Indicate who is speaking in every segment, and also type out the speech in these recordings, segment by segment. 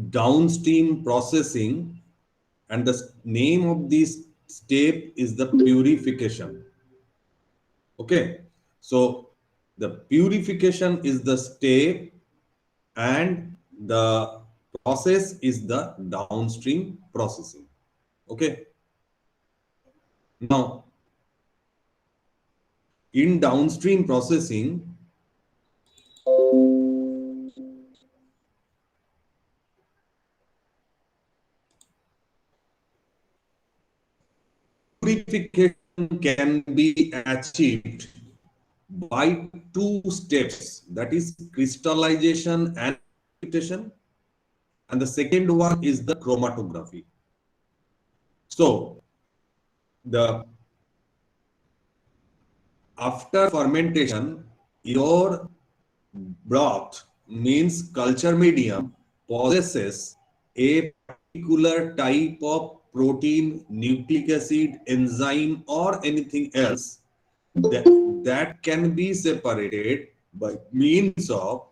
Speaker 1: downstream processing, and the name of this step is the purification. Okay, so the purification is the step, and the process is the downstream processing. Okay, now in downstream processing, purification can be achieved by two steps, that is crystallization and precipitation, and the second one is the chromatography. So the after fermentation, your broth means culture medium possesses a particular type of protein, nucleic acid, enzyme, or anything else that, that can be separated by means of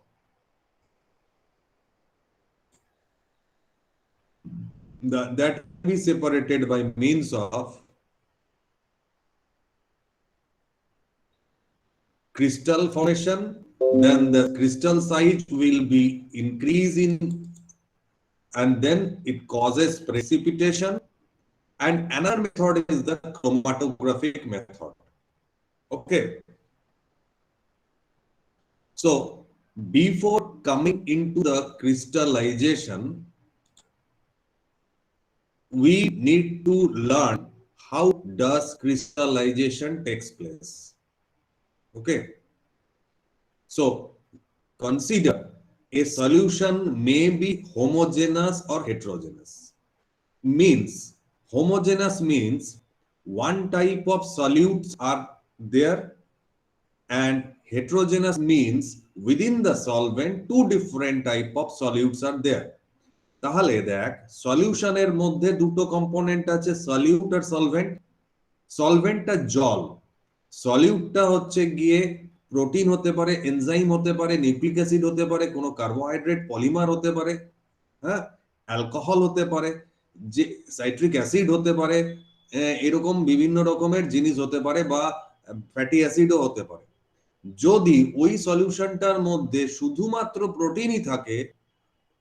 Speaker 1: that can be separated by means of crystal formation. Then the crystal size will be increasing, and then it causes precipitation. And another method is the chromatographic method. Okay. So before coming into the crystallization, we need to learn how does crystallization takes place. Okay. So consider a solution may be homogeneous or heterogeneous. Means homogeneous means one type of solutes are there, and heterogeneous means within the solvent two different type of solutes are there. তাহলে দেখ সলিউশনের মধ্যে দুটো component আছে, solute আর solvent. সলভেন্টটা জল, সলিউটটা হচ্ছে গিয়ে protein হতে পারে, এনজাইম হতে পারে, নিউক্লিক অ্যাসিড হতে পারে, কোনো কার্বোহাইড্রেট পলিমার হতে পারে, হ্যাঁ, অ্যালকোহল হতে পারে, যে সাইট্রিক অ্যাসিড হতে পারে, এরকম বিভিন্ন রকমের জিনিস হতে পারে, বা ফ্যাটি অ্যাসিডও হতে পারে। যদি ওই সলিউশনটার মধ্যে শুধুমাত্র প্রোটিনই থাকে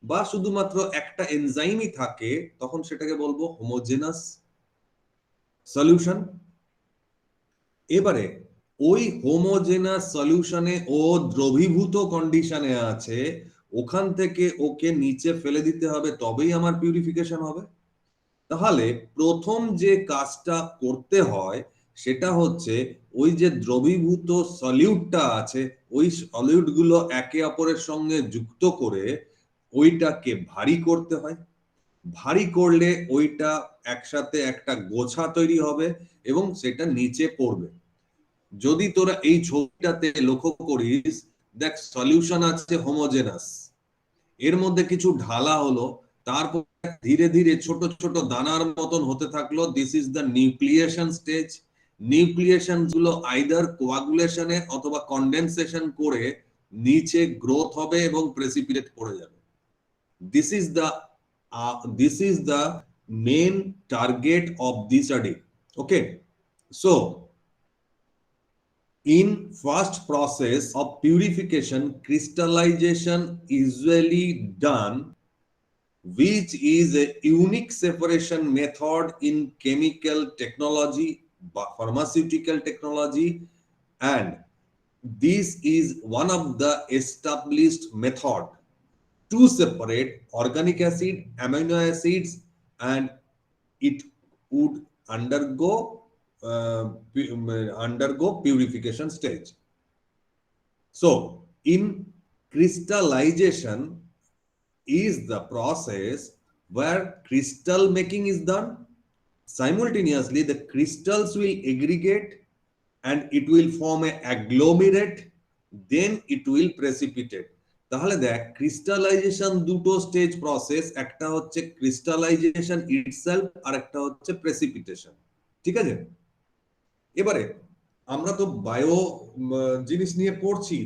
Speaker 1: বা শুধুমাত্র একটা এনজাইমই থাকে, তখন সেটাকে বলবো হোমোজেনাস সলিউশন। এবারে ওই হোমোজেনাস সলিউশনে ও দ্রবীভূত কন্ডিশনে আছে, ওখান থেকে ওকে নিচে ফেলে দিতে হবে, তবেই আমার পিউরিফিকেশন হবে। তাহলে প্রথম যে কাজটা করতে হয় সেটা হচ্ছে ওই যে দ্রবীভূত সলিউটটা আছে, ওই সলিউটগুলো একে অপরের সঙ্গে যুক্ত করে ওইটাকে ভারী করতে হয়। ভারী করলে ওইটা একসাথে একটা গোছা তৈরি হবে এবং সেটা নিচে পড়বে। যদি তোরা এই ছবিটাতে লক্ষ্য করিস, দেখ সলিউশন আছে হোমোজেনাস, এর মধ্যে কিছু ঢালা হলো, তারপর ধীরে ধীরে ছোট ছোট দানার মতন হতে থাকলো। This is the nucleation stage. Nucleation গুলো আইদার কোয়াগুলেশনে অথবা কন্ডেনসেশন করে নিচে গ্রোথ হবে এবং প্রেসিপিটেট পড়ে যাবে। This is the main target of this study. Okay, so in first process of purification, crystallization usually done, which is a unique separation method in chemical technology, pharmaceutical technology, and this is one of the established method to separate organic acid, amino acids, and it would undergo purification stage. So in crystallization is the process where crystal making is done. Simultaneously the crystals will aggregate and it will form a agglomerate, then it will precipitate. তাহলে দেখ crystallisation দুটো stage process, একটা হচ্ছে crystallisation itself আর একটা হচ্ছে precipitation. ঠিক আছে, এবারে আমরা তো বায়ো জিনিস নিয়ে পড়ছি,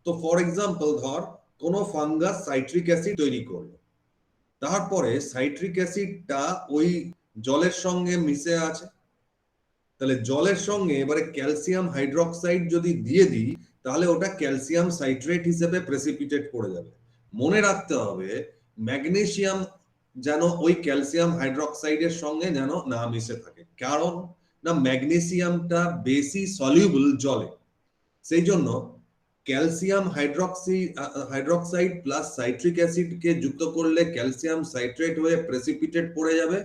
Speaker 1: তো ফর এক্সাম্পল ধর কোন ফাঙ্গাস সাইট্রিক অ্যাসিড তৈরি করলো, তারপরে সাইট্রিক অ্যাসিডটা ওই জলের সঙ্গে মিশে আছে, তাহলে জলের সঙ্গে এবারে ক্যালসিয়াম হাইড্রোক্সাইড যদি দিয়ে দিই তাহলে ওটা ক্যালসিয়াম সাইট্রেট হিসেবে প্রেসিপিটেট করে যাবে। মনে রাখতে হবে ম্যাগনেসিয়াম যেন ওই ক্যালসিয়াম হাইড্রোক্সাইডের সঙ্গে যেন না মিশে থাকে, কারণ না ম্যাগনেসিয়ামটা বেশি সলিউবল জলে, সেই জন্য ক্যালসিয়াম হাইড্রোক্সাইড প্লাস সাইট্রিক অ্যাসিডকে যুক্ত করলে ক্যালসিয়াম সাইট্রেট হয়ে প্রেসিপিটেট পড়ে যাবে।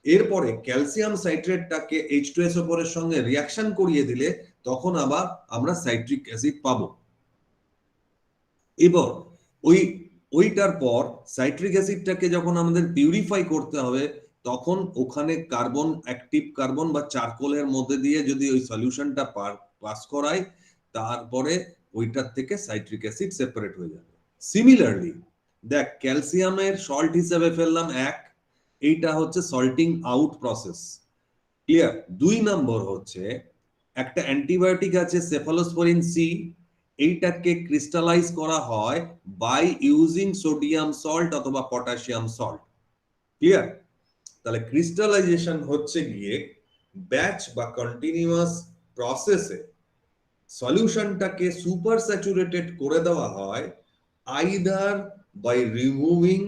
Speaker 1: এরপরে ক্যালসিয়াম সাইট্রেটটাকে H2SO4 এর সঙ্গে রিঅ্যাকশন করিয়ে দিলে তখন আবার আমরা সাইট্রিক অ্যাসিড পাবো। এবার ওইটার পর সাইট্রিক অ্যাসিডটাকে যখন আমাদের পিউরিফাই করতে হবে তখন ওখানে কার্বন, অ্যাক্টিভ কার্বন বা চারকোলের মধ্যে দিয়ে যদি ওই সলিউশনটা পাস করায় তারপরে ওইটার থেকে সাইট্রিক অ্যাসিড সেপারেট হয়ে যাবে। সিমিলারলি দেখ, ক্যালসিয়ামের সল্ট হিসেবে ফেললাম এক, এইটা হচ্ছে সল্টিং আউট প্রসেস, ক্লিয়ার। 2 নম্বর হচ্ছে একটা অ্যান্টিবায়োটিক আছে সেফালোস্পোরিন সি, এইটাকে ক্রিস্টালাইজ করা হয় বাই ইউজিং সোডিয়াম সল্ট অথবা পটাশিয়াম সল্ট, ক্লিয়ার। তাহলে ক্রিস্টালাইজেশন হচ্ছে গিয়ে ব্যাচ বা কন্টিনিউয়াস প্রসেসে সলিউশনটাকে সুপার স্যাচুরেটেড করে দেওয়া হয় either by removing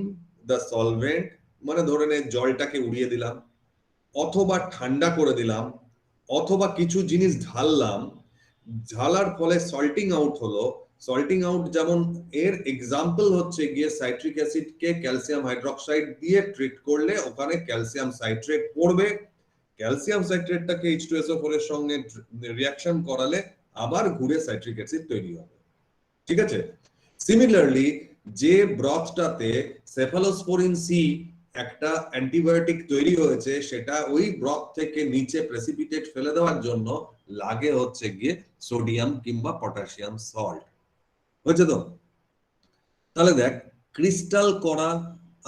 Speaker 1: the solvent, মানে ধরে নে জলটাকে উড়িয়ে দিলাম, অথবা ঠান্ডা করে দিলাম, অথবা কিছু জিনিস ঢাললাম, ঢালার ফলে সল্টিং আউট হলো। সল্টিং আউট যেমন এর এক্সাম্পল হচ্ছে গিয়ে সাইট্রিক অ্যাসিডকে ক্যালসিয়াম হাইড্রোক্সাইড দিয়ে ট্রিট করলে ওখানে ক্যালসিয়াম সাইট্রেট পড়বে, ক্যালসিয়াম সাইট্রেটটাকে H2SO4 এর সঙ্গে রিঅ্যাকশন করালে আবার ঘুরে সাইট্রিক অ্যাসিড তৈরি হবে, ঠিক আছে। সিমিলারলি যে ব্রথটাতে সেফালোস্পোরিন সি একটা অ্যান্টিবায়োটিক তৈরি হয়েছে সেটা ওই ব্রথ থেকে নিচে প্রেসিপিটেট ফেলে দেওয়ার জন্য লাগে হচ্ছে গিয়ে সোডিয়াম কিংবা পটাশিয়াম সল্ট, হয়েছে তো। তাহলে দেখ, ক্রিস্টাল করা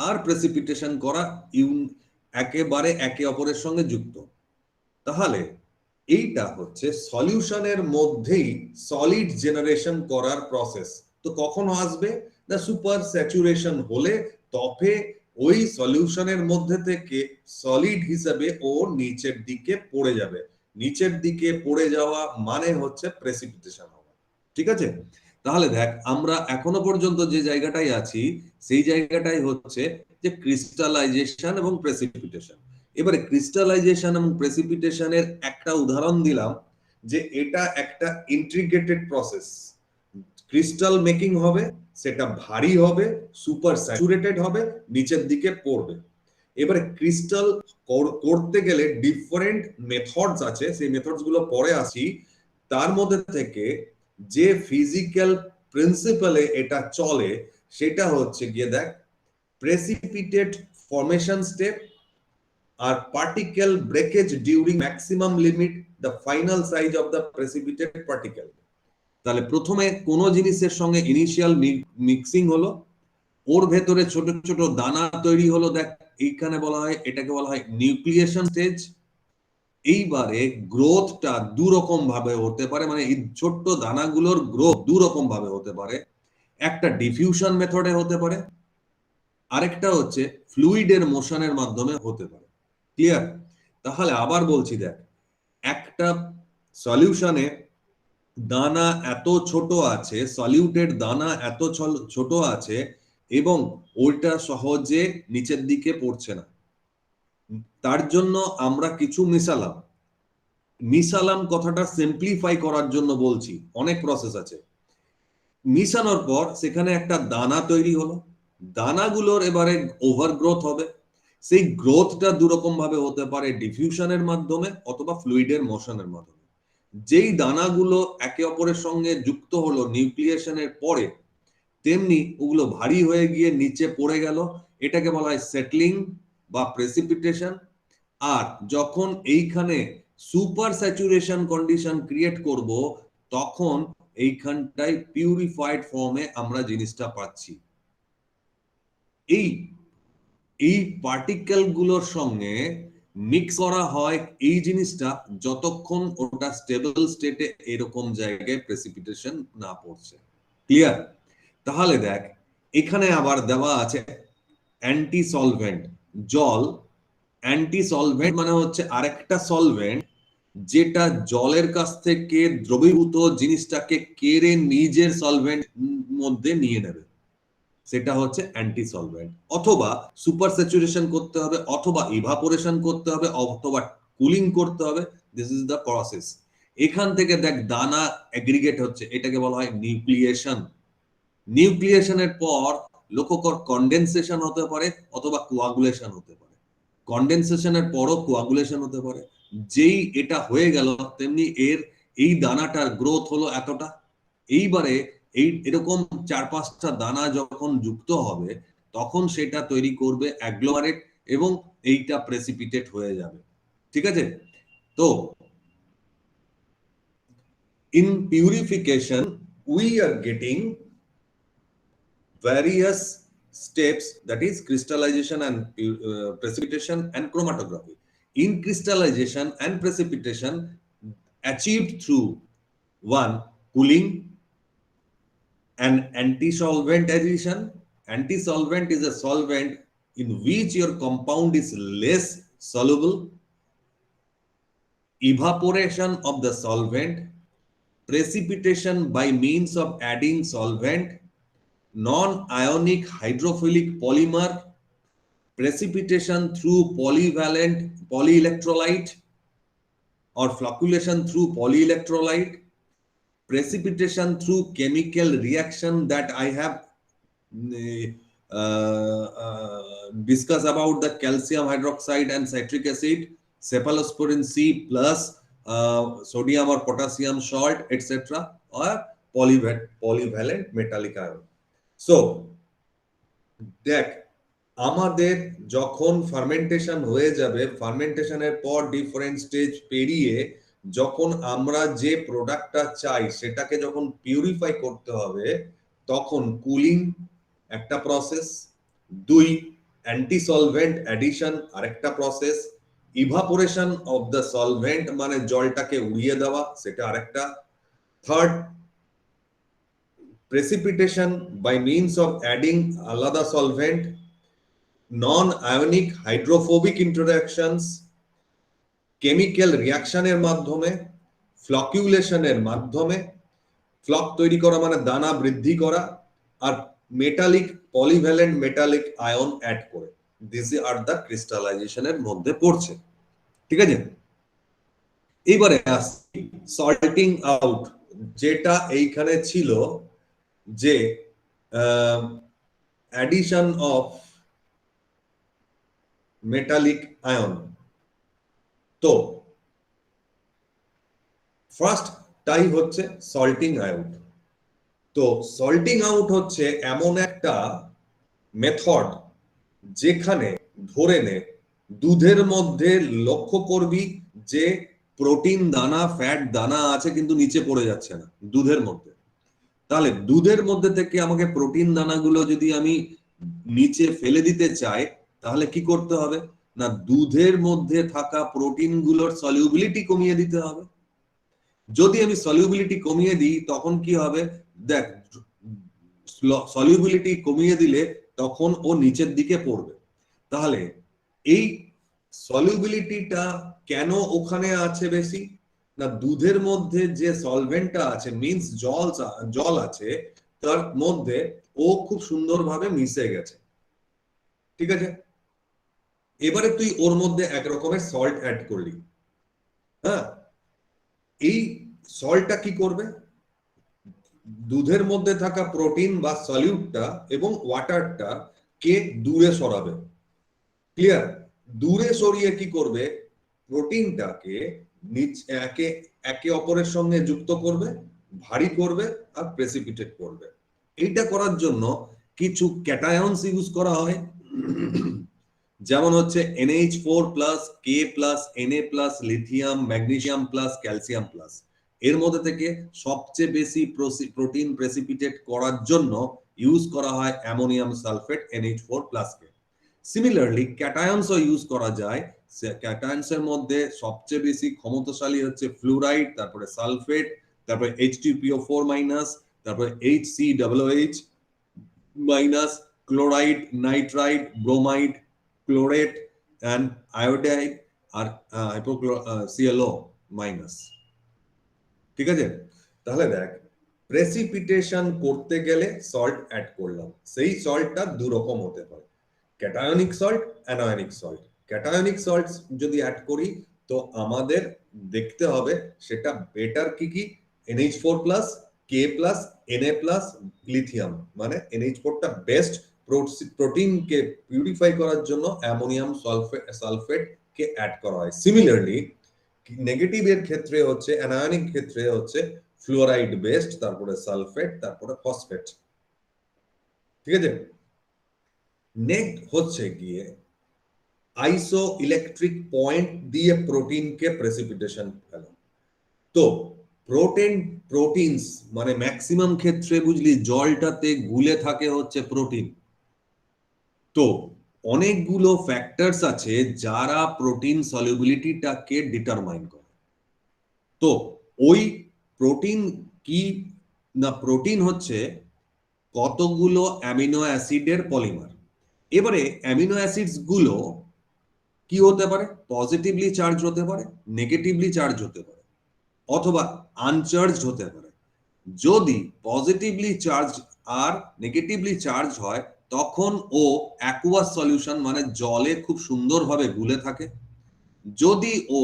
Speaker 1: আর প্রেসিপিটেশন করা একেবারে একে অপরের সঙ্গে যুক্ত। তাহলে এইটা হচ্ছে সলিউশনের মধ্যেই সলিড জেনারেশন করার প্রসেস। তো কখন আসবে না, সুপার স্যাচুরেশন হলে তবে ওই সলিউশনের মধ্যে থেকে সলিড হিসেবে ও নিচের দিকে পড়ে যাবে। নিচের দিকে পড়ে যাওয়া মানে হচ্ছে প্রেসিপিটেশন হওয়া, ঠিক আছে। তাহলে দেখ, আমরা এখনো পর্যন্ত যে জায়গাটাই আছি সেই জায়গাটাই হচ্ছে যে ক্রিস্টালাইজেশন এবং প্রেসিপিটেশন। এবারে ক্রিস্টালাইজেশন এবং প্রেসিপিটেশনের একটা উদাহরণ দিলাম যে এটা একটা ইন্টিগ্রেটেড প্রসেস। ক্রিস্টাল মেকিং হবে, সেটা ভারী হবে, সুপার স্যাচুরেটেড হবে, নিচের দিকে পড়বে। এবারে ক্রিস্টাল করতে গেলে ডিফারেন্ট মেথডস আছে, সেই মেথডস গুলো পরে আসি। তার মধ্যে থেকে যে ফিজিক্যাল প্রিন্সিপালে এটা চলে সেটা হচ্ছে গিয়ে দেখ, প্রেসিপিটেট ফর্মেশন স্টেপ আর particle breakage during maximum limit the final size of the precipitated particle. তাহলে প্রথমে কোন জিনিসের সঙ্গে ইনিশিয়াল মিক্সিং হলো, ওর ভেতরে ছোট ছোট দানা তৈরি হলো, দেখ এইখানে বলা হয়, এটাকে বলা হয় নিউক্লিয়েশন স্টেজ। এইবারে গ্রোথটা দু রকম ভাবে হতে পারে, মানে এই ছোট্ট দানাগুলোর গ্রোথ দু রকম ভাবে হতে পারে। একটা ডিফিউশন মেথডে হতে পারে, আরেকটা হচ্ছে ফ্লুইডের মোশনের মাধ্যমে হতে পারে, ক্লিয়ার। তাহলে আবার বলছি, দেখ একটা সলিউশনে দানা এত ছোট আছে, সলিউটেড দানা এত ছোট আছে এবং ওইটা সহজে নিচের দিকে পড়ছে না, তার জন্য আমরা কিছু মিশালাম কথাটা সিম্পলিফাই করার জন্য বলছি, অনেক প্রসেস আছে। মিশানোর পর সেখানে একটা দানা তৈরি হলো, দানাগুলোর এবারে ওভারগ্রোথ হবে। সেই গ্রোথটা দুরকম ভাবে হতে পারে, ডিফিউশনের মাধ্যমে অথবা ফ্লুইডের মোশনের মাধ্যমে। যেই দানাগুলো একে অপরের সঙ্গে যুক্ত হলো নিউক্লিয়েশনের পরে, তেমনি ওগুলো ভারী হয়ে গিয়ে নিচে পড়ে গেল, এটাকে বলা হয় সেটলিং বা প্রেসিপিটেশন। আর যখন এইখানে সুপার স্যাচুরেশন কন্ডিশন ক্রিয়েট করব তখন এইখানটায় পিউরিফাইড ফর্মে আমরা জিনিসটা পাচ্ছি। এই এই পার্টিকেল গুলোর সঙ্গে মিক্স করা হয় এই জিনিসটা যতক্ষণ ওটা স্টেবল স্টেটে এরকম জায়গায় প্রেসিপিটেশন না পড়ছে, ক্লিয়ার। তাহলে দেখ, এখানে আবার দেওয়া আছে অ্যান্টি সলভেন্ট, জল অ্যান্টি সলভেন্ট মানে হচ্ছে আরেকটা সলভেন্ট যেটা জলের কাছ থেকে দ্রবীভূত জিনিসটাকে কেড়ে নিজের সলভেন্ট মধ্যে নিয়ে নেবে, সেটা হচ্ছে অ্যান্টি সলভেন্ট। অথবা সুপার স্যাচুরেশন করতে হবে, অথবা ইভাপোরেশন করতে হবে, অথবা কুলিং করতে হবে। This is the process. এখান থেকে দেখ দানা অ্যাগ্রিগেট হচ্ছে, এটাকে বলা হয় নিউক্লিয়েশন। নিউক্লিয়েশনের পর লক্ষ্য কর কন্ডেনসেশন হতে পারে অথবা কোয়াগুলেশন হতে পারে। কন্ডেনসেশনের পরও কোয়াগুলেশন হতে পারে। যেই এটা হয়ে গেল তেমনি এর এই দানাটার গ্রোথ হলো এতটা। এইবারে এই এরকম 4-5টা দানা যখন যুক্ত হবে তখন সেটা তৈরি করবে অ্যাগ্লোমারেট এবং এইটা প্রেসিপিটেট হয়ে যাবে। ঠিক আছে? তো in purification we are getting various steps, that is crystallization and precipitation and chromatography. In crystallization and precipitation achieved through one, cooling, an anti-solvent addition. Anti-solvent is a solvent in which your compound is less soluble, evaporation of the solvent, precipitation by means of adding solvent, non-ionic hydrophilic polymer, precipitation through polyvalent polyelectrolyte or flocculation through polyelectrolyte, precipitation through chemical reaction that I have discussed about the calcium hydroxide and citric acid, cephalosporin C plus sodium or potassium salt, etc., or polyvalent metallic ion. So দেখ আমাদের যখন fermentation হয়ে যাবে, ফার্মেন্টেশনের পর different stage পেরিয়ে যখন আমরা যে প্রোডাক্টটা চাই সেটাকে যখন পিউরিফাই করতে হবে তখন কুলিং একটা প্রসেস, 2 অ্যান্টি সলভেন্ট অ্যাডিশন আরেকটা process, evaporation of the solvent মানে জলটাকে উড়িয়ে দেওয়া সেটা আরেকটা, 3rd precipitation by means of adding আলাদা solvent, non-ionic hydrophobic interactions, chemical reaction এর মাধ্যমে, flocculation এর মাধ্যমে, ফ্লক তৈরি করা মানে দানা বৃদ্ধি করা, আর metallic polyvalent metallic ion add করে। দিস আর দ্য ক্রিস্টালাইজেশন এর মধ্যে পড়ছে। ঠিক আছে? এইবারে আসছি সল্টিং আউট, যেটা এইখানে ছিল যে addition of metallic ion। তো ফার্স্ট টাই হচ্ছে সল্টিং আউট। তো সল্টিং আউট হচ্ছে এমন একটা মেথড যেখানে ধরে নে দুধের মধ্যে লক্ষ্য করবি যে প্রোটিন দানা ফ্যাট দানা আছে কিন্তু নিচে পড়ে যাচ্ছে না দুধের মধ্যে। তাহলে দুধের মধ্যে থেকে আমাকে প্রোটিন দানাগুলো যদি আমি নিচে ফেলে দিতে চাই তাহলে কি করতে হবে না, দুধের মধ্যে থাকা প্রোটিন গুলোর সলিউবিলিটি কমিয়ে দিতে হবে। যদি আমি সলিউবিলিটি কমিয়ে দিই তখন কি হবে, দেখ সলিউবিলিটি কমিয়ে দিলে তখন ও নিচের দিকে পড়বে। তাহলে এই সলিউবিলিটিটা কেন ওখানে আছে বেশি না, দুধের মধ্যে যে সলভেন্টটা আছে মিন্স জল আছে তার মধ্যে ও খুব সুন্দরভাবে মিশে গেছে। ঠিক আছে? এবারে তুই ওর মধ্যে এক রকমের সল্ট অ্যাড করলি। হ্যাঁ, এই সল্টটা কি করবে, দুধের মধ্যে থাকা প্রোটিন বা সলিউটটা এবং ওয়াটারটা কে দূরে সরাবে। ক্লিয়ার? দূরে সরিয়ে কি করবে, প্রোটিনটাকে একে একে অপরের সঙ্গে যুক্ত করবে, ভারী করবে আর প্রেসিপিটেট করবে। এইটা করার জন্য কিছু ক্যাটায়নস ইউজ করা হয়, যেমন হচ্ছে NH4+, K+, Na+, lithium, magnesium plus, calcium plus. এর মধ্যে থেকে সবচেয়ে বেশি প্রোটিন প্রেসিপিটেট করার জন্য ইউজ করা হয় অ্যামোনিয়াম সালফেট NH4+ কে। সিমিলারলি ক্যাটায়নসও ইউজ করা যায়। ক্যাটায়নস এর মধ্যে সবচেয়ে বেশি ক্ষমতাশালী হচ্ছে ফ্লুরাইড, তারপরে সালফেট, তারপরে H2PO4-, তারপরে HCOOH-, chloride, nitride, bromide, chlorate and iodide আর ClO মাইনাস। ঠিক আছে, তাহলে দেখ প্রেসিপিটেশন করতে গেলে সল্ট অ্যাড করলাম, সেই সল্টটা দু রকম হতে পারে, cationic salt, anionic salt. Cationic salt যদি অ্যাড করি তো আমাদের দেখতে হবে সেটা বেটার কি কি, NH4 plus, K plus, Na plus, lithium, মানে NH4 টা বেস্ট প্রোটিনকে পিউরিফাই করার জন্য অ্যামোনিয়াম সালফেট কে অ্যাড করা হয়। সিমিলারলি নেগেটিভ এর ক্ষেত্রে হচ্ছে, অ্যানায়নিক ক্ষেত্রে হচ্ছে ফ্লোরাইড বেস্ট, তারপরে সালফেট, তারপরে ফসফেট। ঠিক আছে, নেক্সট হচ্ছে গিয়ে আইসো ইলেকট্রিক পয়েন্ট দিয়ে প্রোটিনকে প্রেসিপিটেশন ফেলা। তো প্রোটিনস মানে ম্যাক্সিমাম ক্ষেত্রে বুঝলি জলটাতে গুলে থাকে হচ্ছে প্রোটিন। তো অনেকগুলো ফ্যাক্টরস আছে যারা প্রোটিন সলিউবিলিটিটাকে ডিটারমাইন করে। তো ওই প্রোটিন কি না, প্রোটিন হচ্ছে কতগুলো অ্যামিনো অ্যাসিডের পলিমার। এবারে অ্যামিনো অ্যাসিডস গুলো কি হতে পারে, পজিটিভলি চার্জ হতে পারে, নেগেটিভলি চার্জ হতে পারে, অথবা আনচার্জড হতে পারে। যদি পজিটিভলি চার্জ আর নেগেটিভলি চার্জ হয় তখন ও অ্যাকুয়াস সলিউশন মানে জলে খুব সুন্দরভাবে গুলে থাকে। যদি ও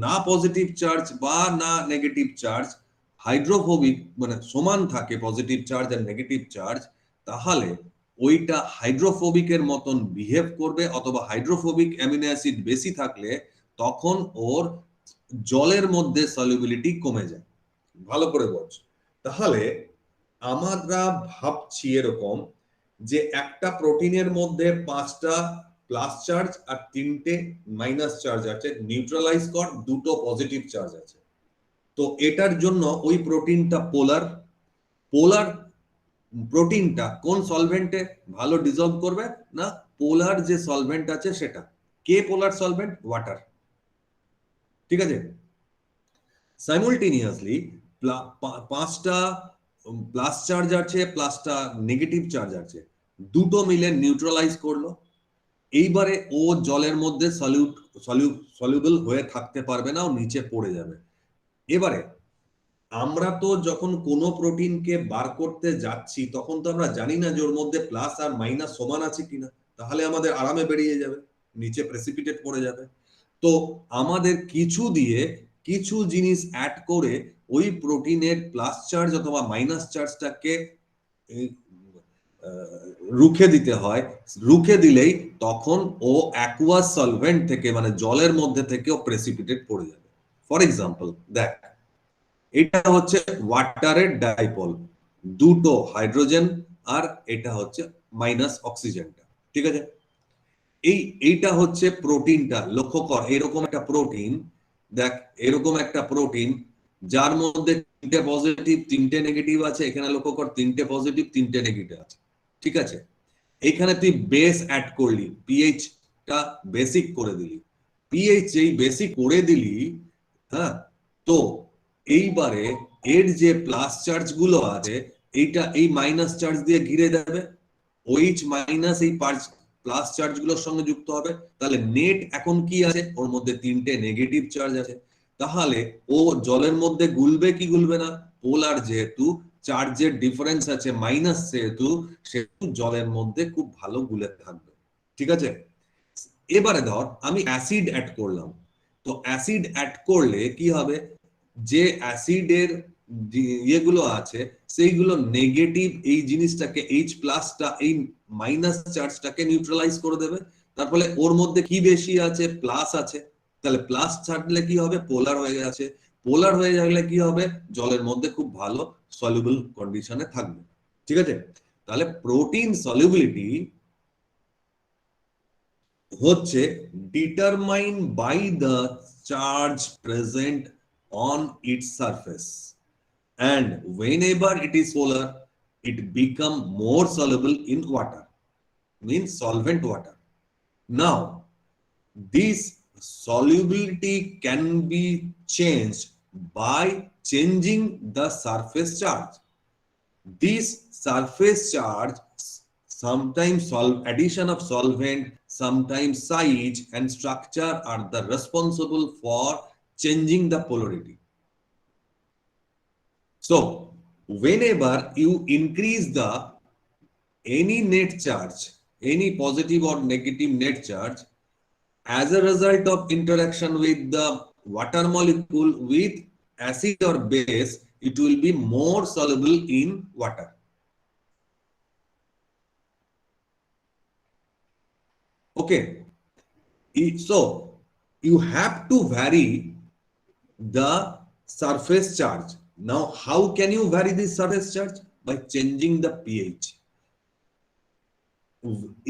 Speaker 1: না পজিটিভ চার্জ বা না নেগেটিভ চার্জ, হাইড্রোফোবিক মানে সমান থাকে পজিটিভ চার্জ আর নেগেটিভ চার্জ, তাহলে ওইটা হাইড্রোফোবিকের মতন বিহেভ করবে, অথবা হাইড্রোফোবিক অ্যামিনো অ্যাসিড বেশি থাকলে তখন ওর জলের মধ্যে সলিউবিলিটি কমে যায়। ভালো করে বোঝ। তাহলে আমরা ভাবছি এরকম যে একটা প্রোটিনের মধ্যে 5টা প্লাস চার্জ আর 3টে মাইনাস চার্জ আছে, নিউট্রালাইজ কর 2টো পজিটিভ চার্জ আছে। তো এটার জন্য ওই প্রোটিনটা পোলার। পোলার প্রোটিনটা কোন সলভেন্টে ভালো ডিসলভ করবে না, পোলার যে সলভেন্ট আছে সেটা। কে পোলার সলভেন্ট? ওয়াটার। ঠিক আছে, সাইমultaneously 5টা প্লাস চার্জ আছে, প্লাসটা নেগেটিভ চার্জ আছে, দুটো মিলে নিউট্রালাইজ করলো। এইবারে ও জলের মধ্যে সলিউবল হয়ে থাকতে পারবে না, ও নিচে পড়ে যাবে। এবারে আমরা তো যখন কোনো প্রোটিনকে বার করতে যাচ্ছি তখন তো আমরা জানি না যে ওর মধ্যে প্লাস আর মাইনাস সমান আছে কিনা, তাহলে আমাদের আরামে বেরিয়ে যাবে, নিচে প্রেসিপিটেট পড়ে যাবে। তো আমাদের কিছু দিয়ে কিছু জিনিস অ্যাড করে ওই প্রোটিনের প্লাস চার্জ অথবা মাইনাস চার্জটাকে রুখে দিতে হয়। রুখে দিলেই তখন ও অ্যাকুয়াস সলভেন্ট থেকে মানে জলের মধ্যে থেকেও প্রেসিপিটেট পড়ে যাবে। ফর এক্সাম্পল দেখ, এটা হচ্ছে ওয়াটারের ডাইপোল, দুটো হাইড্রোজেন আর এটা হচ্ছে মাইনাস অক্সিজেনটা। ঠিক আছে, এইটা হচ্ছে প্রোটিনটা। লক্ষ্য কর এরকম একটা প্রোটিন, দেখ এরকম একটা প্রোটিন যার মধ্যে 3টে পজিটিভ 3টে নেগেটিভ আছে। এখানে লক্ষ্য কর 3টে পজিটিভ 3টে নেগেটিভ আছে। ঠিক আছে, এখানে তুই বেস অ্যাড করলি, পিএইচ টা বেসিক করে দিলি, পিএইচ এই বেসিক করে দিলি। হ্যাঁ, তো এইবারে এর যে প্লাস চার্জ গুলো আছে এইটা এই মাইনাস চার্জ দিয়ে ঘিরে যাবে, ওইচ মাইনাস এই প্লাস চার্জ গুলোর সঙ্গে যুক্ত হবে। তাহলে নেট এখন কি আছে, ওর মধ্যে 3টে নেগেটিভ চার্জ আছে। তাহলে ও জলের মধ্যে গুলবে কি গুলবে না, পোলার যেহেতু, চার্জের ডিফারেন্স আছে মাইনাস যেহেতু, সেহেতু জলের মধ্যে খুব ভালো গুলে থাকবে। ঠিক আছে, এবারে ধর আমি অ্যাসিড অ্যাড করলাম। তো অ্যাসিড অ্যাড করলে কি হবে, যে অ্যাসিডের ইয়েগুলো আছে সেইগুলো নেগেটিভ এই জিনিসটাকে এইচ প্লাসটা এই মাইনাস চার্জটাকে নিউট্রালাইজ করে দেবে। তার ফলে ওর মধ্যে কি বেশি আছে, প্লাস আছে। তাহলে প্লাস ছাড়লে কি হবে, পোলার হয়ে গেছে। পোলার হয়ে গেলে কি হবে, জলের মধ্যে খুব ভালো সলিউবল কন্ডিশনে থাকবে। ঠিক আছে, তাহলে প্রোটিন সলিউবিলিটি হচ্ছে determine by the charge present on its surface, and whenever it is polar it become more soluble in water, means solvent water. Now this solubility can be changed by changing the surface charge. This surface charge, sometimes addition of solvent, sometimes size and structure are the responsible for changing the polarity. So whenever you increase the any net charge, any positive or negative net charge, as a result of interaction with the water molecule with acid or base, it will be more soluble in water. Okay, so you have to vary the surface charge. Now how can you vary this surface charge? By changing the pH.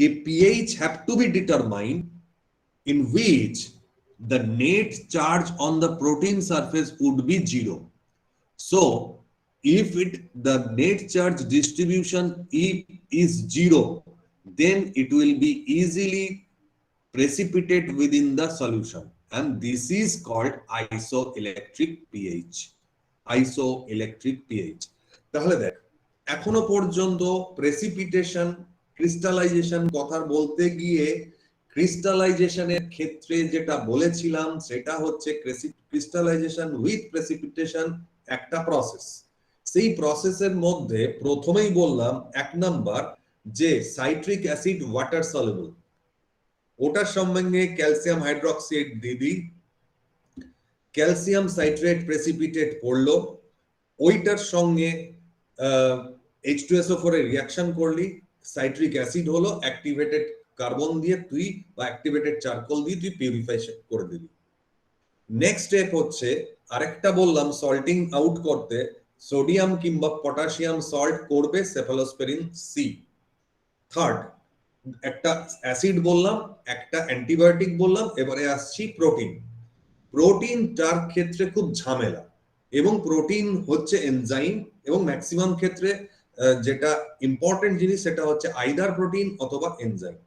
Speaker 1: A pH have to be determined in which the net charge on the protein surface would be 0. So if the net charge distribution is 0, then it will be easily precipitate within the solution, and this is called isoelectric pH. Isoelectric pH. তাহলে দেখ, এখনো পর্যন্ত precipitation, crystallisation কথা বলতে গিয়ে ক্রিস্টালাইজেশনের ক্ষেত্রে যেটা বলেছিলাম সেটা হচ্ছে ক্রিস্টালাইজেশন উইথ প্রেসিপিটেশন একটা প্রসেস। সেই প্রসেসের মধ্যে প্রথমেই বললাম 1 নাম্বার যে সাইট্রিক অ্যাসিড ওয়াটার সলিউবল, ওটার সঙ্গে ক্যালসিয়াম হাইড্রোক্সাইড দিবি, ক্যালসিয়াম সাইট্রেট প্রেসিপিটেট পড়লো, ওইটার সঙ্গে H2SO4 এর রিঅ্যাকশন করলি, সাইট্রিক অ্যাসিড হলো, অ্যাক্টিভেটেড কার্বন দিয়ে তুই বা অ্যাক্টিভেটেড চারকোল দিয়ে তুই পিউরিফাই করে দিবি। নেক্সট স্টেপ হচ্ছে আরেকটা বললাম সল্টিং আউট করতে, সোডিয়াম কিংবা পটাশিয়াম সল্ট করবে সেফালোস্পেরিন সি। থার্ড একটা অ্যাসিড বললাম, একটা অ্যান্টিবায়োটিক বললাম, এবারে আসছি প্রোটিন। প্রোটিনটার ক্ষেত্রে খুব ঝামেলা, এবং প্রোটিন হচ্ছে এনজাইম, এবং ম্যাক্সিমাম ক্ষেত্রে যেটা ইম্পর্টেন্ট জিনিস সেটা হচ্ছে আইদার প্রোটিন অথবা এনজাইম।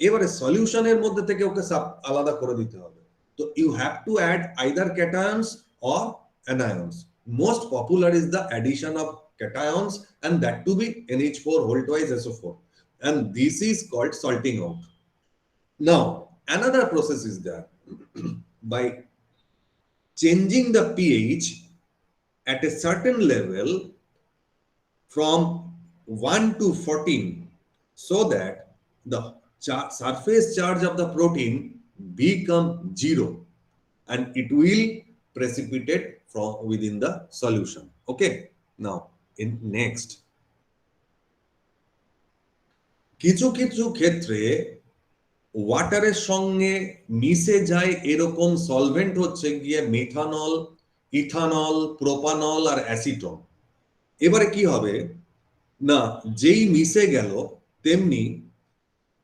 Speaker 1: এবারে সলিউশনের মধ্যে থেকে ওকে আলাদা করে দিতে হবে। তো you have to add either cations or anions. Most popular is the addition of cations, and that to be NH4 whole twice SO4, and this is called salting out. Now another process is there. By changing the pH at a certain level from 1 to 14, so that the surface charge of the protein become 0, and it will precipitate from within the solution. Okay, now in next, কিছু কিছু ক্ষেত্রে ওয়াটারের সঙ্গে মিশে যায় এরকম solvent হচ্ছে গিয়ে methanol, ethanol, propanol আর acetone. এবারে কি হবে না, যেই মিশে গেল তেমনি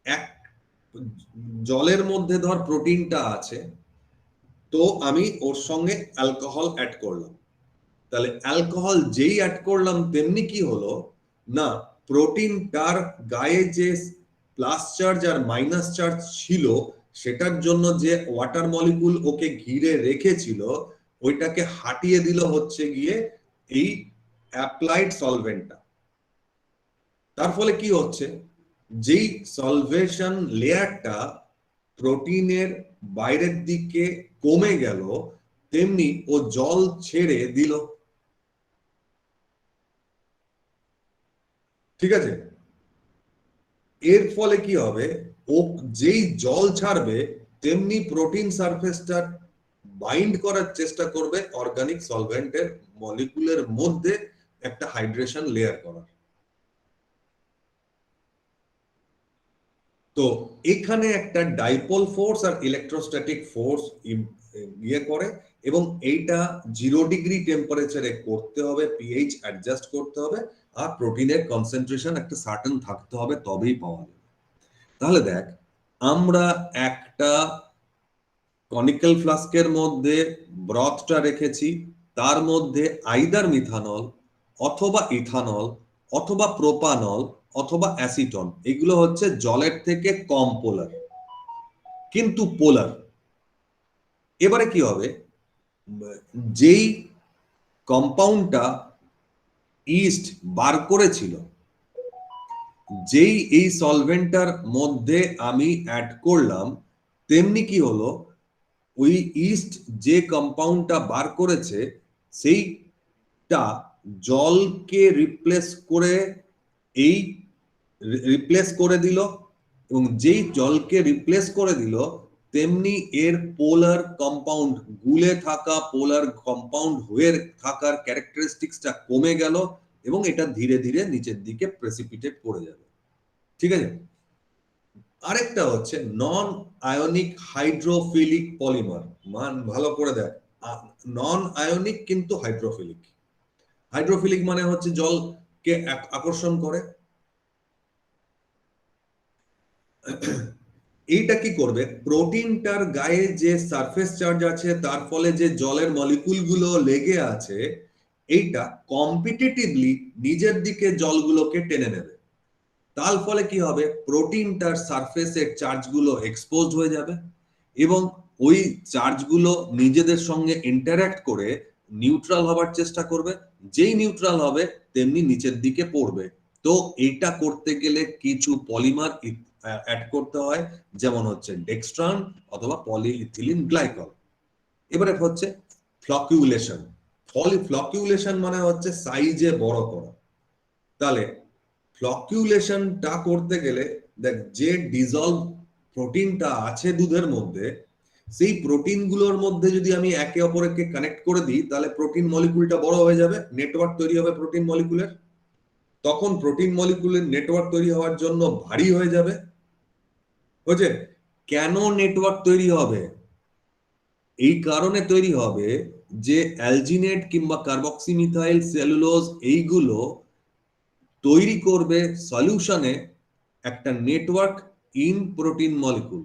Speaker 1: এক জলের মধ্যে ধর প্রোটিনটা আছে, তো আমি ওর সঙ্গে অ্যালকোহল অ্যাড করলাম। তাহলে অ্যালকোহল যেই অ্যাড করলাম তেমনি কি হলো না, প্রোটিনটার গায়ে যে প্লাস চার্জ আর মাইনাস চার্জ ছিল সেটার জন্য যে ওয়াটার মলিকুল ওকে ঘিরে রেখেছিল ওইটাকে হাটিয়ে দিল হচ্ছে গিয়ে এই অ্যাপ্লাইড সলভেন্টটা। তার ফলে কি হচ্ছে, যেই সলভেশন লেয়ারটা প্রোটিনের বাইরের দিকে কমে গেল তেমনি ও জল ছেড়ে দিল। ঠিক আছে, এর ফলে কি হবে, ও যেই জল ছাড়বে তেমনি প্রোটিন সারফেসটা বাইন্ড করার চেষ্টা করবে অর্গানিক সলভেন্টের মলিকুলের মধ্যে একটা হাইড্রেশন লেয়ার করার। তো এখানে একটা ডাইপোল ফোর্স আর ইলেকট্রোস্ট্যাটিক ফোর্স ইয়ে করে, এবং এইটা 0 ডিগ্রি টেম্পারেচারে করতে হবে, পিএইচ অ্যাডজাস্ট করতে হবে, আর প্রোটিনের কনসেন্ট্রেশন একটা সার্টেন থাকতে হবে, তবেই পাওয়া যাবে। তাহলে দেখ, আমরা একটা কনিক্যাল ফ্লাস্কের মধ্যে ব্রথটা রেখেছি, তার মধ্যে আইদার মিথানল অথবা ইথানল অথবা প্রোপানল অথবা অ্যাসিটন, এগুলো হচ্ছে জলের থেকে কম পোলার কিন্তু পোলার। এবারে কি হবে, যেই কম্পাউন্ডটা ইস্ট বার করেছিল যেই এই সলভেন্টার মধ্যে আমি অ্যাড করলাম, তেমনি কি হলো, ওই ইস্ট যে কম্পাউন্ডটা বার করেছে সেইটা জলকে রিপ্লেস করে দিল, এবং যেই জলকে রিপ্লেস করে দিল তেমনি এর পোলার কম্পাউন্ড, গুলে থাকা পোলার কম্পাউন্ড হয়ে থাকার ক্যারেক্টারিস্টিক্সটা কমে গেল এবং এটা ধীরে ধীরে নিচের দিকে প্রেসিপিটেট করে যাবে। ঠিক আছে, আরেকটা হচ্ছে নন আয়নিক হাইড্রোফিলিক পলিমার। মান ভালো করে দেখ, নন আয়নিক কিন্তু হাইড্রোফিলিক। হাইড্রোফিলিক মানে হচ্ছে জলকে আকর্ষণ করে। এইটা কি করবে, প্রোটিনটার গায়ে যে সারফেস চার্জ আছে তার ফলে যে জলের মলিকুল গুলো লেগে আছে, এইটা কম্পিটিটিভলি নিজের দিকে জলগুলোকে টেনে নেবে। তার ফলে কি হবে, প্রোটিনটার সারফেসের চার্জগুলো এক্সপোজড হয়ে যাবে এবং ওই চার্জগুলো নিজেদের সঙ্গে ইন্টারঅ্যাক্ট করে নিউট্রাল হবার চেষ্টা করবে। যেই নিউট্রাল হবে তেমনি নিচের দিকে পড়বে। তো এটা করতে গেলে কিছু পলিমার অ্যাড করতে হয়, যেমন হচ্ছে ডেক্সট্রান অথবা পলিইথিলিন গ্লাইকল। এবারে হচ্ছে ফ্লকিউলেশন। ফ্লকিউলেশন মানে হচ্ছে সাইজে বড় করা। তাহলে ফ্লকিউলেশনটা করতে গেলে দেখ, যে ডিজলভ প্রোটিনটা আছে দুধের মধ্যে, সেই প্রোটিন গুলোর মধ্যে যদি আমি একে অপরকে কানেক্ট করে দিই তাহলে প্রোটিন মলিকুলটা বড় হয়ে যাবে, নেটওয়ার্ক তৈরি হবে প্রোটিন মলিকুলের। তখন প্রোটিন মলিকুলের নেটওয়ার্ক তৈরি হওয়ার জন্য ভারী হয়ে যাবে। বুঝছে, কেন নেটওয়ার্ক তৈরি হবে? এই কারণে তৈরি হবে যে অ্যালজিনেট কিংবা কার্বক্সিমিথাইল সেলুলোজ এইগুলো তৈরি করবে সলিউশনে একটা নেটওয়ার্ক ইন প্রোটিন মলিকুল।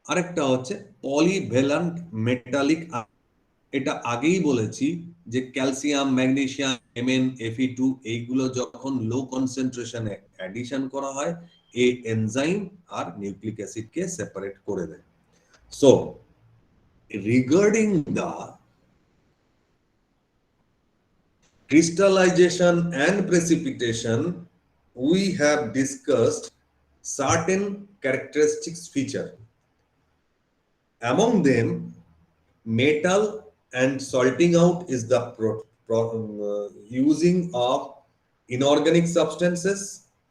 Speaker 1: আরেকটা হচ্ছে পলিভ্যালেন্ট মেটালিক। এটা আগেই বলেছি যে ক্যালসিয়াম, ম্যাগনেসিয়াম, এমএন, Fe2 এইগুলো যখন লো কনসেন্ট্রেশনে অ্যাডিশন করা হয়, এই এনজাইম আর নিউক্লিক অ্যাসিডকে সেপারেট করে দেয়। So regarding the crystallization and precipitation, we have discussed certain characteristics feature. Among them, metal and salting out is the using of inorganic substances,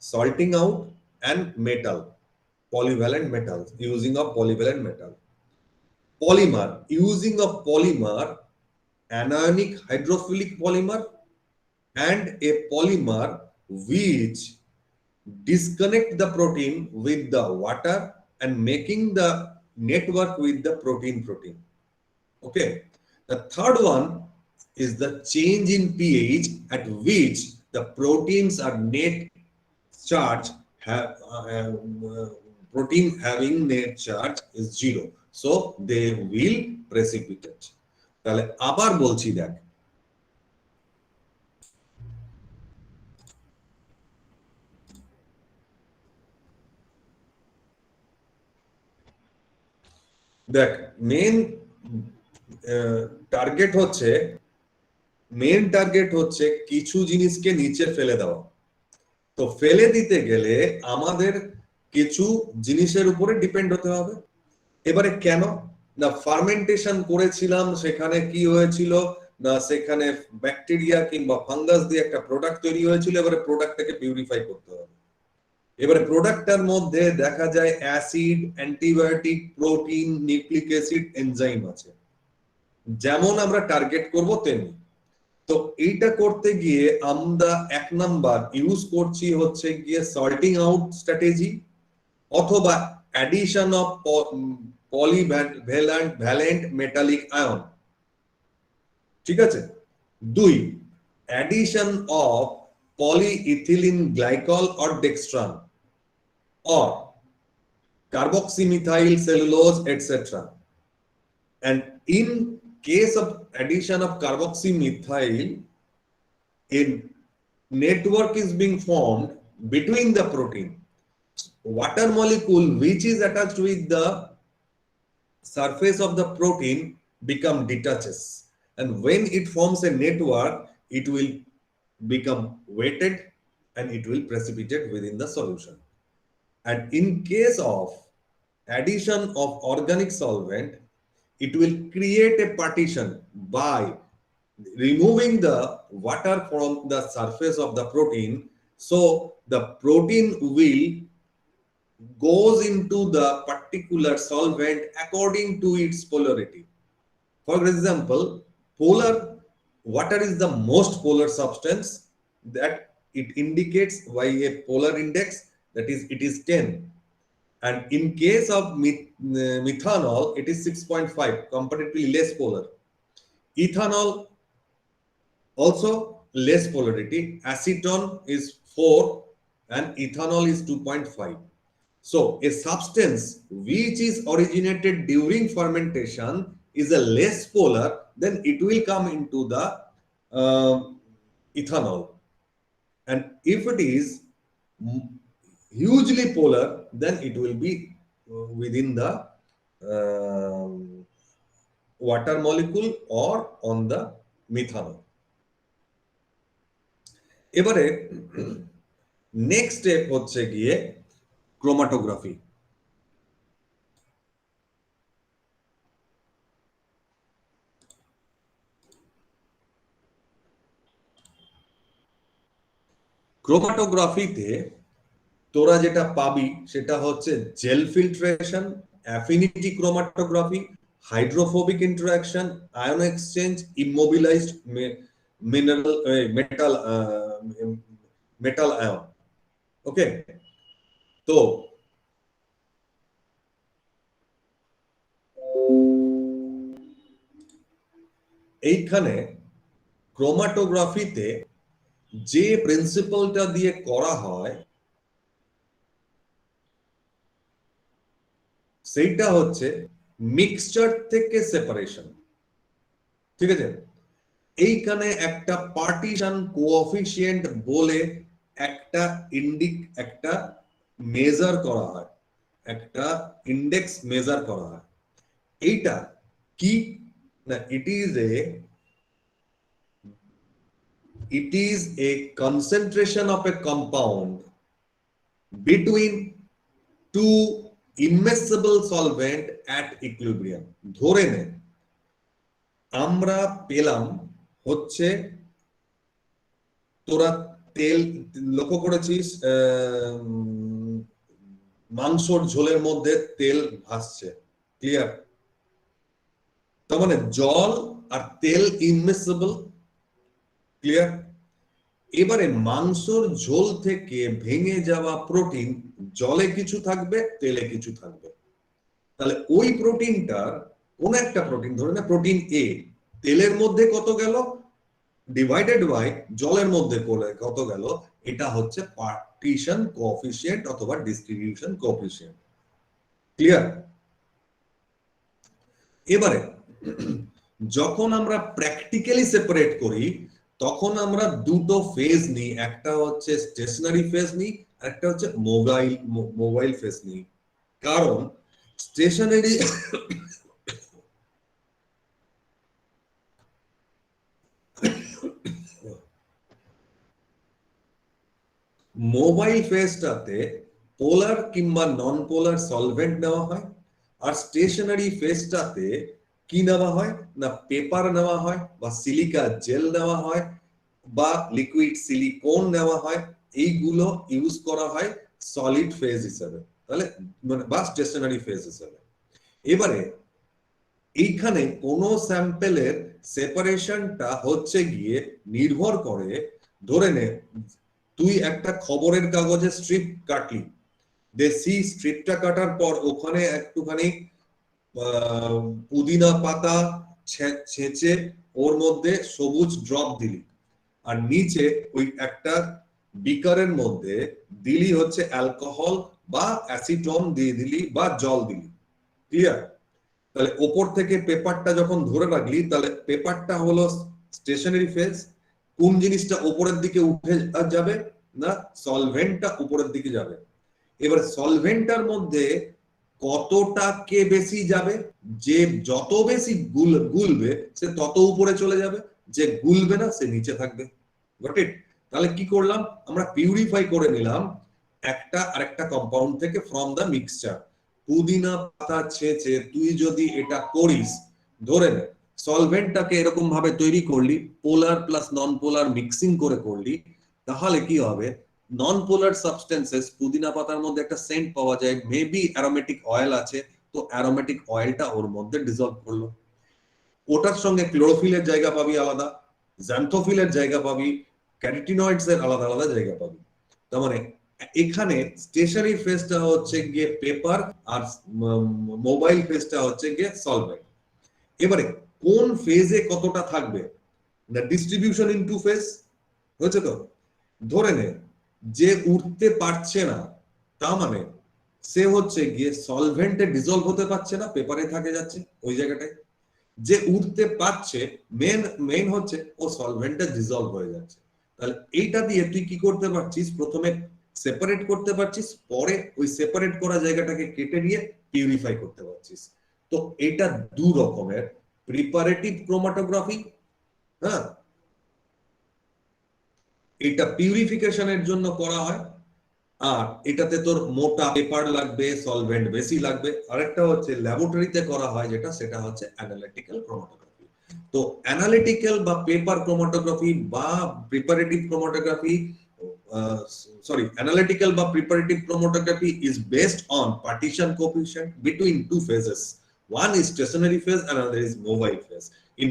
Speaker 1: salting out, and metal, polyvalent metals, using of polyvalent metal. Polymer, using of polymer, anionic hydrophilic polymer, and a polymer which disconnect the protein with the water and making the network with the protein. Okay, the third one is the change in pH at which the proteins are net charge protein having net charge is 0, so they will precipitate. তাহলে আবার বলছি, দেখ, দেখ main target হচ্ছে কিছু জিনিসকে নিচে ফেলে দেওয়া। তো ফেলে দিতে গেলে আমাদের কিছু জিনিসের উপরে ডিপেন্ড হতে হবে। এবারে কেন না, ফার্মেন্টেশন করেছিলাম, সেখানে কি হয়েছিল না, সেখানে ব্যাকটেরিয়া কিংবা ফাঙ্গাস দিয়ে একটা প্রোডাক্ট তৈরি হয়েছিল। এবারে প্রোডাক্টটাকে পিউরিফাই করতে হবে। এবারে প্রোডাক্টটার মধ্যে দেখা যায় acid, antibiotic, protein, nucleic acid, enzyme আছে। যেমন আমরা টার্গেট করব তেমনি। তো এইটা করতে গিয়ে আমরা এক নাম্বার ইউজ করছি হচ্ছে গিয়ে সল্টিং আউট স্ট্র্যাটেজি অথবা addition of polyvalent metallic ion. ঠিক আছে, 2, addition of polyethylene glycol or dextran or carboxymethyl cellulose, etc. And in case of addition of carboxymethyl, a network is being formed between the protein. Water molecule which is attached with the surface of the protein become detaches, and when it forms a network, it will become weighted and it will precipitate within the solution. And in case of addition of organic solvent, it will create a partition by removing the water from the surface of the protein. So the protein will goes into the particular solvent according to its polarity. For example, polar water is the most polar substance, that it indicates by a polar index, that is it is 10. And in case of methanol, it is 6.5, comparatively less polar. Ethanol also less polarity. Acetone is 4 and ethanol is 2.5. So a substance which is originated during fermentation is a less polar, then it will come into the ethanol. And if it is hugely polar, then it will be within the water molecule or on the methanol. এবারে next step হচ্ছে গিয়ে chromatography. ক্রোমাটোগ্রাফিতে তোরা যেটা পাবি সেটা হচ্ছে gel filtration, affinity chromatography, hydrophobic interaction, ion exchange, immobilised mineral metal ion. Okay, তো এইখানে ক্রোমাটোগ্রাফিতে যে প্রিন্সিপালটা দিয়ে করা হয় সেইটা হচ্ছে মিক্সচার থেকে সেপারেশন। ঠিক আছে, এইখানে একটা পার্টিশন কোএফিশিয়েন্ট বলে একটা একটা মেজার করা হয়, একটা ইন্ডেক্স মেজার করা হয়। এইটা কি না, it is a concentration of a compound between two immiscible solvent at equilibrium। ধরে নে আমরা পেলাম হচ্ছে, তোরা তেল লক্ষ্য করেছিস মাংসর ঝোলের মধ্যে তেল ভাসছে, ক্লিয়ার? তার মানে জল আর তেল ইমমিসিবল, ক্লিয়ার? এবারে মাংসর ঝোল থেকে ভেঙে যাওয়া প্রোটিন জলে কিছু থাকবে, তেলে কিছু থাকবে। তাহলে ওই প্রোটিনটার কোন একটা প্রোটিন, ধরে না প্রোটিন এ, তেলের মধ্যে কত গেল ডিভাইডেড বাই জলের মধ্যে কত গেল, এটা হচ্ছে পার্টিশন কোএফিশিয়েন্ট অথবা ডিস্ট্রিবিউশন কোএফিশিয়েন্ট, ক্লিয়ার? এবারে যখন আমরা প্র্যাকটিক্যালি সেপারেট করি তখন আমরা দুটো ফেজ নিই, একটা হচ্ছে স্টেশনারি ফেজ নিই, একটা হচ্ছে মোবাইল ফেজ নিই। কারণ স্টেশনারি মোবাইল ফেজটাতে পোলার কিংবা নন পোলার সলভেন্ট নেওয়া হয়, আর স্টেশনারি ফেজটাতে কি নেওয়া হয় না পেপার নেওয়া হয় বা সিলিকা জেল নেওয়া হয় বা লিকুইড সিলিকন নেওয়া হয়। এইগুলো ইউজ করা হয় সলিড ফেজ হিসেবে, তাহলে মানে বা স্টেশনারি ফেজ হিসেবে। এবারে এইখানে কোন স্যাম্পেলের সেপারেশনটা হচ্ছে গিয়ে নির্ভর করে, ধরে নে তুই একটা খবরের কাগজে স্ট্রিপ কাটলি, দেশি স্ট্রিপটা কাটার পর ওখানে একটুখানি পুদিনা পাতা ছেঁচে ওর মধ্যে সবুজ ড্রপ দিলি, আর নিচে ওই একটা বিকারের মধ্যে দিলি হচ্ছে অ্যালকোহল বা অ্যাসিটন দিয়ে দিলি বা জল দিলি, ক্লিয়ার? তাহলে ওপর থেকে পেপারটা যখন ধরে রাখলি, তাহলে পেপারটা হলো স্টেশনারি ফেজ। কোন জিনিসটা উপরের দিকে উঠে যাবে না সলভেন্টটা উপরের দিকে যাবে। এবার সলভেন্টটার মধ্যে কতটা কে বেশি যাবে, যে যত বেশি গুলবে সে তত উপরে চলে যাবে, যে গুলবে না সে নিচে থাকবে। Got it? তাহলে কি করলাম আমরা, পিউরিফাই করে নিলাম একটা আরেকটা কম্পাউন্ড থেকে ফ্রম দা মিক্সচার। পুদিনা পাতা ছেঁচে তুই যদি এটা করিস, ধরে নে সলভেন্টটাকে এরকম ভাবে তৈরি করলি, পোলার প্লাস নন পোলার মিক্সিং করে করলি, তাহলে কি হবে, নন পোলার সাবস্টেন্সেস, পুদিনা পাতার মধ্যে একটা সেন্ট পাওয়া যায়, মেবি অ্যারোমেটিক অয়েল আছে, তো অ্যারোমেটিক অয়েলটা ওর মধ্যে ডিসলভ করলো, ওটার সঙ্গে ক্লোরোফিলের জায়গা পাবি আলাদা, জ্যান্থোফিলের জায়গা পাবি, ক্যারোটিনয়েডস এর আলাদা আলাদা জায়গা পাবি। তার মানে এখানে স্টেশনারি ফেজটা হচ্ছে গিয়ে পেপার, আর মোবাইল ফেজটা হচ্ছে গিয়ে সলভেন্ট। এবারে কোন ফেজে কতটা থাকবে, না ডিস্ট্রিবিউশন ইন টু ফেজ হয়েছে তো। ধরে নে যে উঠতে পারছে না, তা মানে সে হচ্ছে গিয়ে সলভেন্টে ডিসলভ হতে পারছে না, পেপারে থাকে যাচ্ছে ওই জায়গাটায়। যে উঠতে পারছে, মেন হচ্ছে ও সলভেন্টে ডিসলভ হয়ে যাচ্ছে। তাহলে এইটা দিয়ে তুই কি করতে পারছিস, প্রথমে সেপারেট করতে পারছিস, পরে ওই সেপারেট করা জায়গাটাকে কেটে নিয়ে পিউরিফাই করতে পারছিস। তো এটা দু রকমের, প্রিপারেটিভ ক্রোমাটোগ্রাফি, হ্যাঁ, এটা পিউরিফিকেশনের জন্য করা হয়, আর এটাতে তোর মোটা পেপার লাগবে, সলভেন্ট বেশি লাগবে। আরেকটা হচ্ছে ল্যাবরেটরিতে করা হয় যেটা, সেটা হচ্ছে অ্যানালিটিক্যাল ক্রোমাটোগ্রাফি। তো অ্যানালিটিক্যাল বা পেপার ক্রোমাটোগ্রাফি বা প্রিপারেটিভ ক্রোমাটোগ্রাফি, analytical বা preparative chromatography is based on partition coefficient between two phases. One is stationary phase, another is mobile phase. In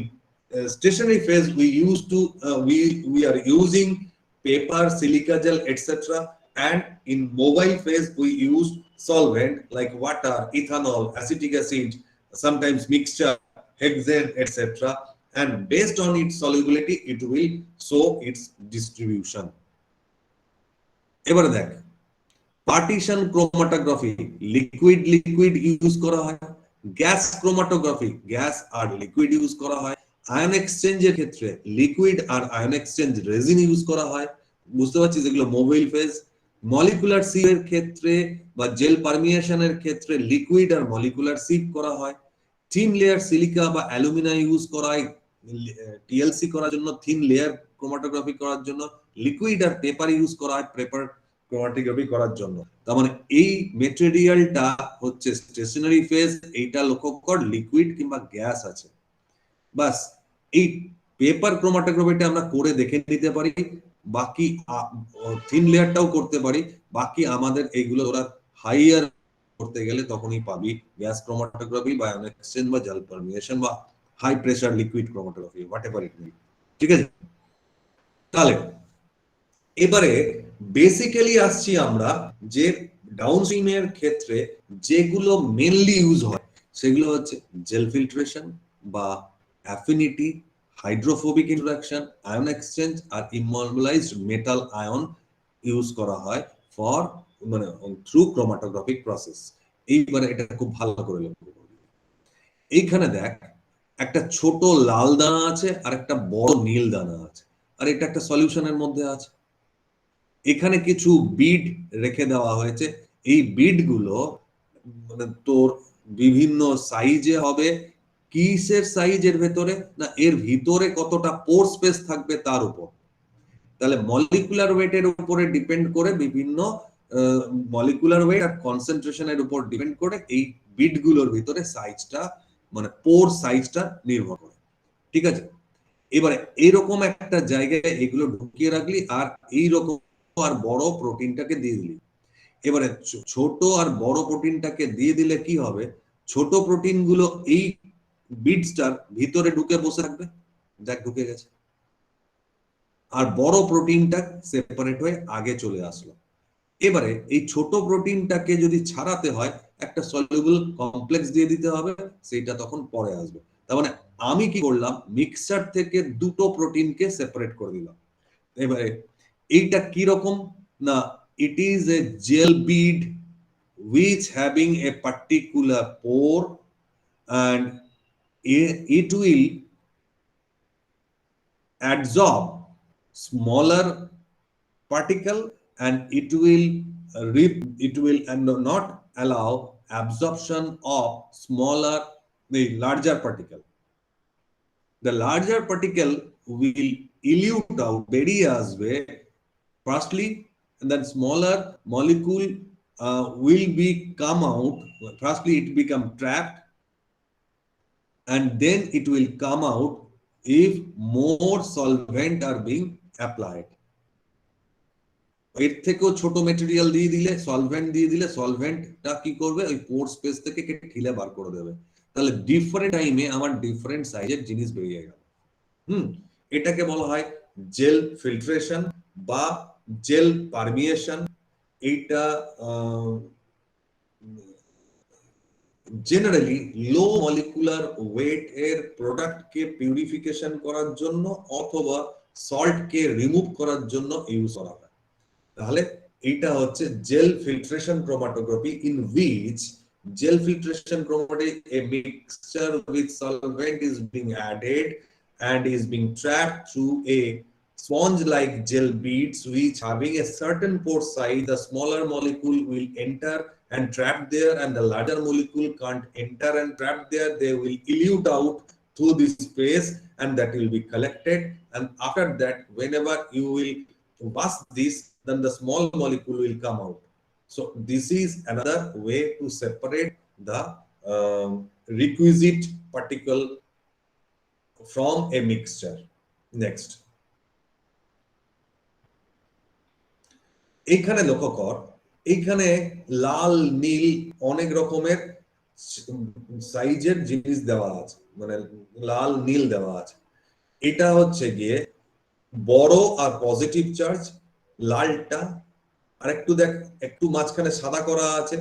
Speaker 1: stationary phase, we are using paper, silica gel, etc. And in mobile phase, we use solvent like water, ethanol, acetic acid, sometimes mixture, hexane, etc. And based on its solubility, it will show its distribution. এবারে দেখ, partition chromatography liquid liquid use করা হয়, gas chromatography gas আর liquid use করা হয়, ion এক্সচেঞ্জের ক্ষেত্রে liquid আর ion exchange raisin use করা হয়। বুঝতে পারছিস এগুলো মোবাইল ফেজ। মলিকুলার সিভ এর ক্ষেত্রে বা জেল পারমিয়েশনের ক্ষেত্রে লিকুইড আর মলিকুলার সিভ করা হয়। থিন লেয়ার সিলিকা বা অ্যালুমিনা ইউজ করা হয় টিএলসি করার জন্য, থিন লেয়ার ক্রোমাটোগ্রাফি করার জন্য। লিকুইড আর পেপার ইউজ করা হয় পেপার ক্রোমাটোগ্রাফি করার জন্য। তার মানে এই মেটেরিয়ালটা হচ্ছে স্টেশনারি ফেজ, এইটা লক্ষ্য কর লিকুইড কিংবা গ্যাস আছে। বাস এই পেপার ক্রোমাটোগ্রাফিটা আমরা করে দেখে নিতে পারি, বাকি থিন লেয়ারটাও করতে পারি। বাকি আমাদের এইগুলো ওরা হাইয়ার করতে গেলে তখনই পাবি গ্যাস ক্রোমাটোগ্রাফি বা আয়ন এক্সচেঞ্জ বা জেল পারমিয়েশন বা high pressure liquid chromatography, whatever it may. ঠিক আছে, তাহলে এবারে বেসিক্যালি আসছি আমরা যে ডাউনস্ট্রিমের ক্ষেত্রে যেগুলো মেনলি ইউজ হয় সেগুলো হচ্ছে জেল ফিল্ট্রেশন বা affinity, hydrophobic interaction, ion exchange আর ইমমবিলাইজড মেটাল আয়ন ইউজ করা হয় ফর মানে থ্রু ক্রোমাটোগ্রাফিক প্রসেস। এইবারে এটা খুব ভালো করে লক্ষ্য করবি, এইখানে দেখ একটা ছোট লাল দানা আছে আর একটা বড় নীল দানা আছে, আর এটা একটা সলিউশনের মধ্যে আছে। এখানে কিছু বিড রেখে দেওয়া হয়েছে, এই বিড গুলো মানে তোর বিভিন্ন সাইজে হবে। কিসের সাইজের ভেতরে, না এর ভিতরে কতটা পোর স্পেস থাকবে তার উপর। তাহলে মলিকুলার ওয়েটের উপরে ডিপেন্ড করে, বিভিন্ন মলিকুলার ওয়েট আর কনসেন্ট্রেশনের উপর ডিপেন্ড করে এই বিড গুলোর ভিতরে সাইজটা মানে পোর সাইজটা নির্ভর করে। ঠিক আছে, এবারে এইরকম একটা জায়গায় এগুলো ঢুকিয়ে রাখলি আর এইরকম আর বড় প্রোটিনটাকে দিয়ে দিলি। এবারে ছোট আর বড় প্রোটিনটাকে দিয়ে দিলে কি হবে, ছোট প্রোটিন গুলো এই বিডসটার ভিতরে ঢুকে বসে থাকবে, দেখ ঢুকে গেছে, আর বড় প্রোটিনটা সেপারেট হয়ে আগে চলে আসলো। এবারে এই ছোট প্রোটিনটাকে যদি ছাড়াতে হয় একটা সলিউবল কমপ্লেক্স দিয়ে দিতে হবে, সেটা তখন পরে আসবে। তার মানে আমি কি করলাম, মিক্সচার থেকে দুটো প্রোটিনকে সেপারেট করে দিলাম। এবারে এইটা কি রকম, না it is a gel bead which having a particular pore and it will absorb smaller particle and it will and not allow absorption of the larger particle. The larger particle will elute out, বেরিয়ে আসবে firstly, and then smaller molecule will be come out. Firstly, it become trapped, and then it will come out if more solvent are being applied. এর থেকেও ছোট material দিয়ে দিলে, solvent দিয়ে দিলে, সলভেন্টটা কি করবে, ওই পোর স্পেস থেকে কেটে ঢিলে বার করে দেবে। তাহলে ডিফারেন্ট টাইমে আমার ডিফারেন্ট সাইজের জিনিস বেরিয়ে গেল। এটাকে বলা হয় জেল ফিল্ট্রেশন বা জেল পারমিয়েশন। এইটা জেনারেলি লো মলিকুলার ওয়েট এর প্রোডাক্ট কে পিউরিফিকেশন করার জন্য অথবা সল্ট কে রিমুভ করার জন্য ইউজ করা হয়। তাহলে এটা হচ্ছে gel filtration chromatography, in which gel filtration chromatography, a mixture with solvent is being added and is being trapped through a sponge-like gel beads which having a certain pore size. The smaller molecule will enter and trap there, and the larger molecule can't enter and trap there. They will elute out through this space, and that will be collected. And after that, whenever you will pass this, then the small molecule will come out. So this is another way to separate the requisite particle from a mixture. Next, এইখানে লক্ষ্য কর, এইখানে লাল নীল অনেক রকমের সাইজের জিনিস দেওয়া আছে, মানে লাল নীল দেওয়া আছে। এটা হচ্ছে গিয়ে বড় আর পজিটিভ চার্জ, লালটা আর একটু দেখ, একটু মাঝখানে সাদা করা আছে,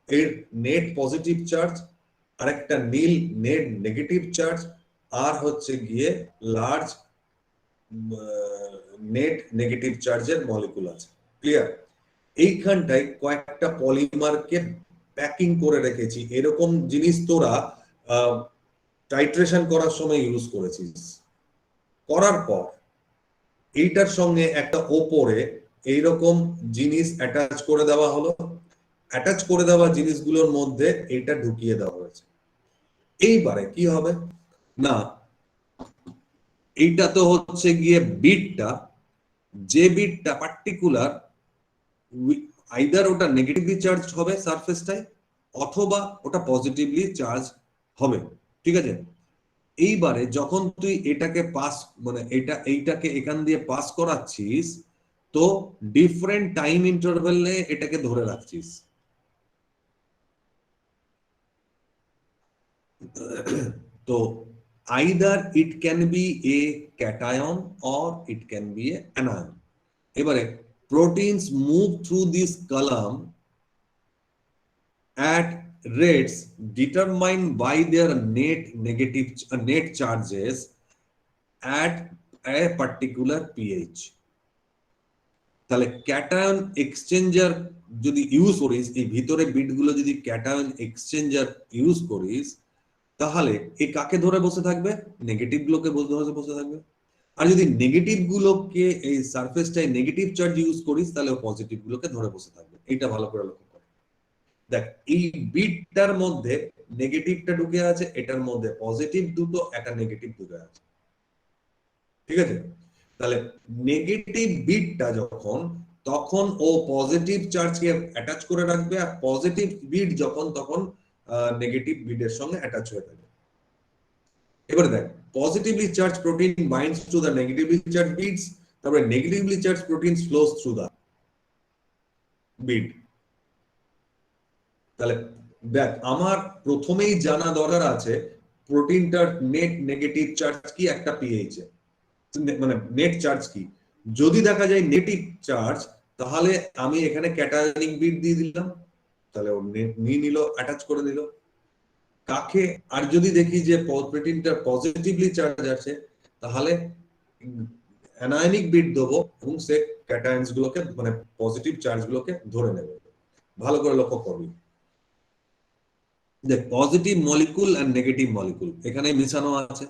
Speaker 1: এর নেট পজিটিভ চার্জ, আর একটা নীল নেট নেগেটিভ চার্জ, আর হচ্ছে গিয়ে লার্জ নেট নেগেটিভ চার্জের মলিকুল আছে। ক্লিয়ার? এইখানটায় কয়েকটা পলিমারকে প্যাকিং করে রেখেছি। এরকম জিনিস তোরা টাইট্রেশন করার সময় ইউজ করেছিস। করার পর এইটার সঙ্গে একটা ওপরে এইরকম জিনিস অ্যাটাচ করে দেওয়া হলো। অ্যাটাচ করে দেওয়া জিনিসগুলোর মধ্যে এটা ঢুকিয়ে দেওয়া হয়েছে। এইবারে কি হবে না, এইটা তো হচ্ছে গিয়ে বিটটা, যে বিটটা পার্টিকুলার আইদার ওটা নেগেটিভলি চার্জ হবে সারফেসটায় অথবা ওটা পজিটিভলি চার্জ হবে। ঠিক আছে? এইবারে যখন তুই এটাকে পাস, মানে এইটাকে এখান দিয়ে পাস করাচ্ছিস, তো ডিফারেন্ট টাইম ইন্টারভেলে এটাকে ধরে রাখছিস। তো either it can be a cation or it can be a anion. এবারে proteins move through this column at rates determined by their net charges at a particular pH. তাহলে cation exchanger যদি use করিস, এই ভিতরে বিটগুলো যদি cation exchanger use করিস, তাহলে এই কাকে ধরে বসে থাকবে? নেগেটিভ গুলোকে ধরে বসে থাকবে। আর যদি নেগেটিভ গুলোকে এই সারফেসটায় নেগেটিভ চার্জ ইউজ করিস, তাহলে পজিটিভ গুলোকে ধরে বসে থাকবে। এটা ভালো করে লক্ষ্য কর। দেখ, এই বিটটার মধ্যে নেগেটিভটা ঢুকে আছে, এটার মধ্যে পজিটিভ দুটো, একটা নেগেটিভ ঢুকে আছে। ঠিক আছে? তাহলে নেগেটিভ বিটটা যখন, তখন ও পজিটিভ চার্জকে অ্যাটাচ করে রাখবে, আর পজিটিভ বিট যখন, তখন নেগেটিভ বিটের সঙ্গে অ্যাটাচ হয়ে যাবে। এবারে দেখ, positively charge protein binds to the negatively charge beads, তারপরে negatively charge protein flows through the bead. তাহলে দেখ, আমার প্রথমেই জানা দরকার আছে প্রোটিনটার নেট নেগেটিভ চার্জ কি একটা পিএইচ এ, মানে নেট চার্জ কি। যদি দেখা যায় নেগেটিভ চার্জ, তাহলে আমি এখানে ক্যাটায়নিক বিট দিয়ে দিলাম, তাহলে ও নিয়ে নিল, অ্যাটাচ করে দিল কাকে। আর যদি দেখি যে প্রোটিনটা পজিটিভলি চার্জ আছে, তাহলে অ্যানায়নিক বিট দেবো এবং সে ক্যাটায়নস গুলোকে, মানে পজিটিভ চার্জ গুলোকে ধরে নেবে। ভালো করে লক্ষ্য করবি, যে পজিটিভ মলিকুল আর নেগেটিভ মলিকুল এখানে মিশানো আছে।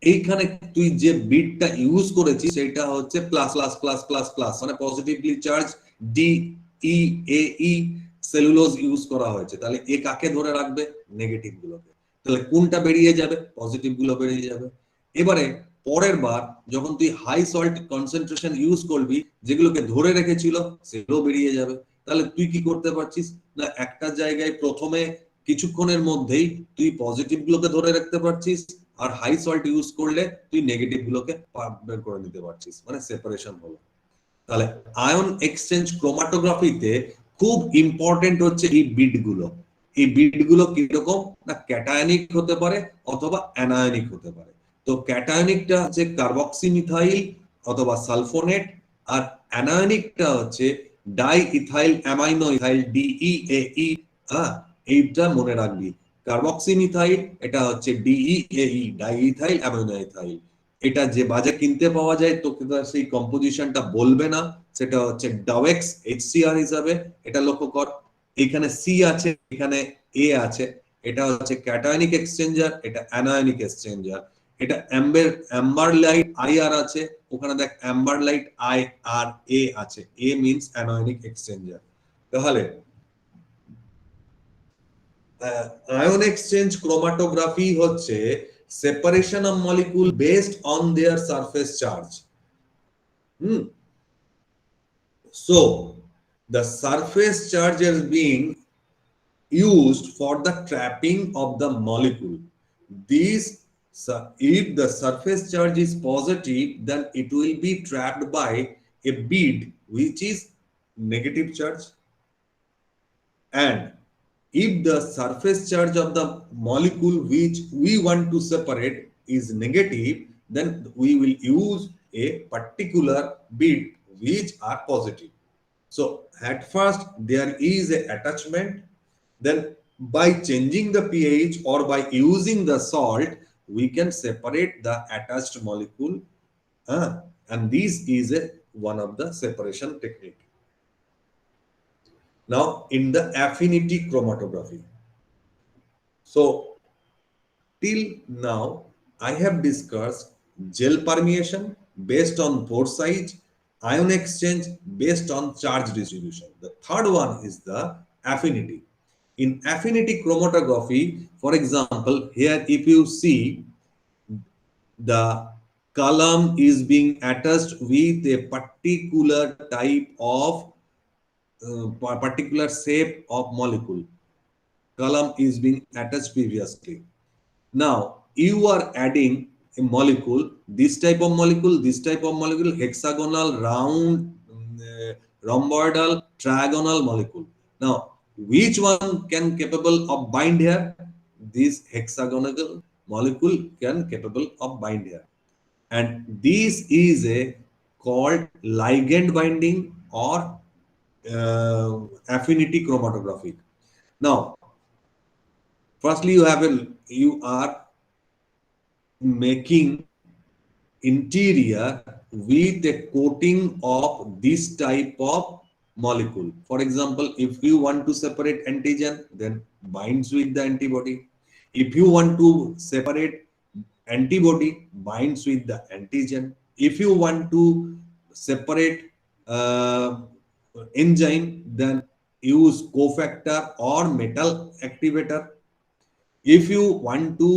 Speaker 1: এইখানে তুই যে বিটটা ইউজ করেছিস সেটা হচ্ছে plus plus plus plus plus, মানে পজিটিভলি চার্জ ডি ই এ ই, সেলুলোজ ইউজ করা হয়েছে, তাহলে এ কাকে ধরে রাখবে? নেগেটিভ গুলোকে। তাহলে কোনটা বেরিয়ে যাবে? পজিটিভ গুলো বেরিয়ে যাবে। এবারে পরের বার যখন তুই হাই সল্ট কনসেন্ট্রেশন ইউজ করবি, যেগুলোকে ধরে রেখেছিল সেগুলো বেরিয়ে যাবে। তাহলে তুই কি করতে পারছিস না, একটা জায়গায় প্রথমে কিছুক্ষণের মধ্যেই তুই পজিটিভ গুলোকে ধরে রাখতে পারছিস, আর হাই সল্ট ইউজ করলে তুই নেগেটিভ গুলোকে বের করে নিতে পারছিস, মানে সেপারেশন হলো। তাহলে আয়ন এক্সচেঞ্জ ক্রোমাটোগ্রাফিতে খুব ইম্পর্টেন্ট হচ্ছে এই বিট গুলো। এই বিট গুলো কিরকম না, ক্যাটায়নিক হতে পারে অথবা অ্যানায়নিক হতে পারে। তো ক্যাটায়নিকটা হচ্ছে কার্বক্সিমিথাইল অথবা সালফোনেট, আর অ্যানায়নিকটা হচ্ছে ডাই ইথাইল অ্যামাইনো ইথাইল, ডিইএই। হ্যাঁ, এইটা মনে রাখবি। কার্বক্সিমিথাইল এটা হচ্ছে ডিইএই, ডাই ইথাইল অ্যামাইনো ইথাইল। এটা যে বাজারে কিনতে পাওয়া যায়, তোকে তো সেই কম্পোজিশনটা বলবে না, সেটা হচ্ছে ডাওয়েক্স এইচসিআর হিসাবে। এটা লক্ষ্য কর, এখানে সি আছে, এখানে এ আছে। এটা হচ্ছে ক্যাটায়নিক এক্সচেঞ্জার, এটা অ্যানায়নিক এক্সচেঞ্জার। এটা অ্যাম্বারলাইট আইআর আছে, ওখানে দেখ অ্যাম্বারলাইট আই আর এ আছে, এ মিন্স অ্যানায়নিক এক্সচেঞ্জার। তাহলে আয়ন এক্সচেঞ্জ ক্রোমাটোগ্রাফি হচ্ছে separation of molecule based on their surface charge. So the surface charge is being used for the trapping of the molecule. These, if the surface charge is positive, then it will be trapped by a bead which is negative charge. And if the surface charge of the molecule which we want to separate is negative, then we will use a particular bead which are positive. So at first there is a attachment, then by changing the pH or by using the salt, we can separate the attached molecule. And this is one of the separation technique. Now in the affinity chromatography. So till now I have discussed gel permeation based on pore size, ion exchange based on charge distribution. The third one is the affinity. In affinity chromatography, for example, here if you see, the column is being attached with a particular type of particular shape of molecule. Column is being attached previously. Now you are adding a molecule, this type of molecule, this type of molecule, hexagonal, round, rhomboidal, trigonal molecule. Now which one can capable of bind here? This hexagonal molecule can capable of bind here, and this is a called ligand binding or affinity chromatography. Now firstly you are making interior with a coating of this type of molecule. For example, if you want to separate antigen, then binds with the antibody. If you want to separate antibody, binds with the antigen. If you want to separate enzyme, then use cofactor or metal activator. If you want to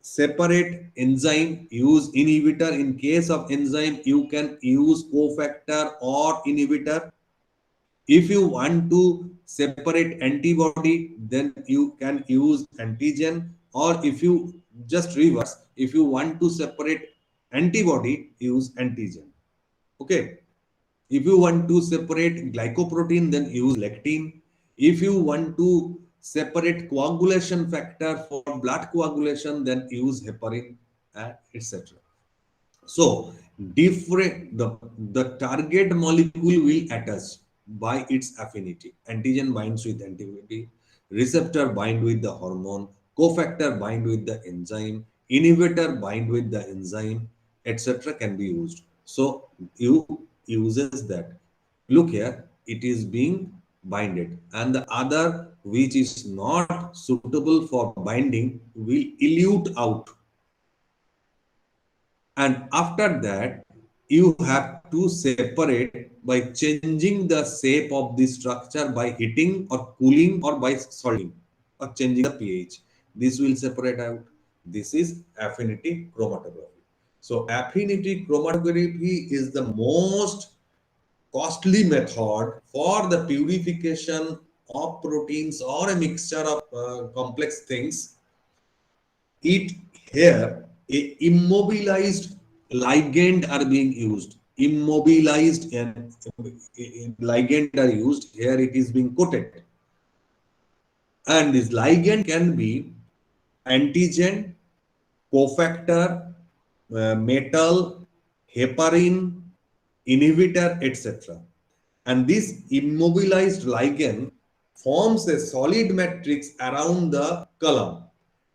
Speaker 1: separate enzyme, use inhibitor. In case of enzyme, you can use cofactor or inhibitor. If you want to separate antibody, then you can use antigen. Or if you just reverse, if you want to separate antibody, use antigen. Okay. If you want to separate glycoprotein, then use lectin. If you want to separate coagulation factor for blood coagulation, then use heparin, etc. So the target molecule will attach by its affinity. Antigen binds with antibody, receptor bind with the hormone, cofactor bind with the enzyme, inhibitor bind with the enzyme, etc. can be used. So you uses that. Look here, it is being binded, and the other which is not suitable for binding will elute out. And after that, you have to separate by changing the shape of the structure by heating or cooling or by salting or changing the pH. This will separate out. This is affinity chromatography. So affinity chromatography is the most costly method for the purification of proteins or a mixture of complex things. It here a immobilized ligand are being used. Immobilized and ligand are used. Here it is being coated. And this ligand can be antigen, cofactor, metal, heparin, inhibitor, etc. And this immobilized ligand forms a solid matrix around the column.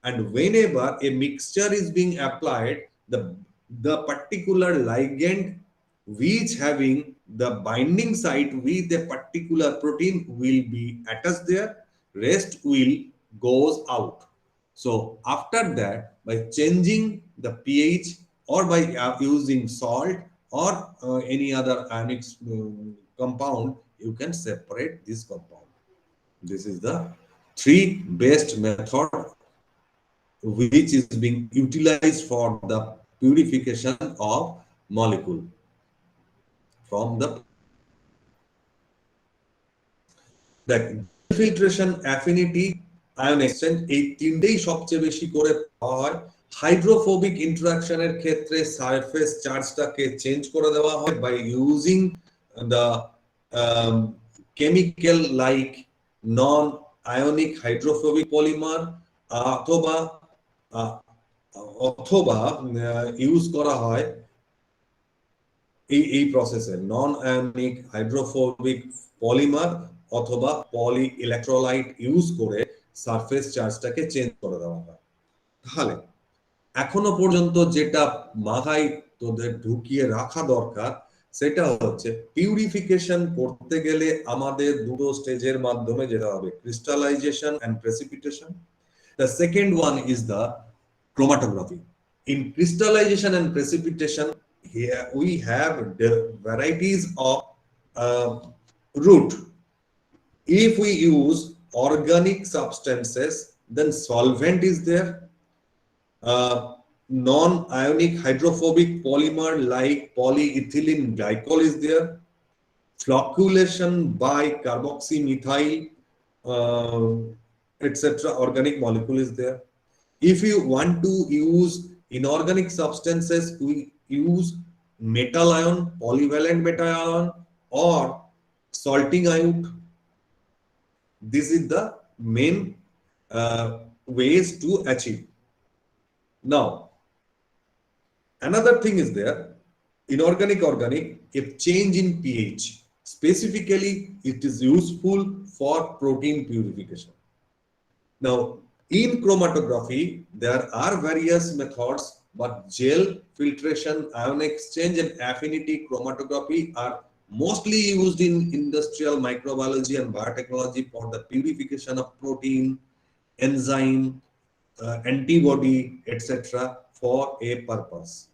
Speaker 1: And whenever a mixture is being applied, the particular ligand which having the binding site with a particular protein will be attached there, rest will goes out. So after that, by changing the pH or by using salt or any other ionic compound, you can separate this compound. This is the three best method which is being utilized for the purification of molecule from the দেখ filtration affinity ion exchange এই তিনটেই সবচেয়ে বেশি করে পাওয়া হয় hydrophobic ইন্টারাকশনের ক্ষেত্রে surface চার্জটাকে change করে দেওয়া হয় by using the chemical like non ionic hydrophobic polymer অথবা অথবা ইউজ করা হয় এই প্রসেসে নন আয়নিক হাইড্রোফোবিক পলিমার অথবা পলি ইলেকট্রোলাইট ইউজ করে সারফেস চার্জটাকে চেঞ্জ করে দেওয়া হয়। তাহলে এখনো পর্যন্ত যেটা মাথায় তোদের ঢুকিয়ে রাখা দরকার সেটা হচ্ছে পিউরিফিকেশন করতে গেলে আমাদের দুটো স্টেজের মাধ্যমে যেতে হবে, crystallization and precipitation. The second one is the chromatography. In crystallization and precipitation, here we have the varieties of route. If we use organic substances, then solvent is there. Non-ionic hydrophobic polymer like polyethylene glycol is there. Flocculation by carboxymethyl, etc. organic molecule is there. If you want to use inorganic substances, we use metal ion, polyvalent metal ion, or salting ion. This is the main ways to achieve. Now, another thing is there, inorganic, organic, if change in pH, specifically it is useful for protein purification. Now, in chromatography, there are various methods, but gel filtration, ion exchange, and affinity chromatography are mostly used in industrial microbiology and biotechnology for the purification of protein, enzyme, antibody, etc. for a purpose.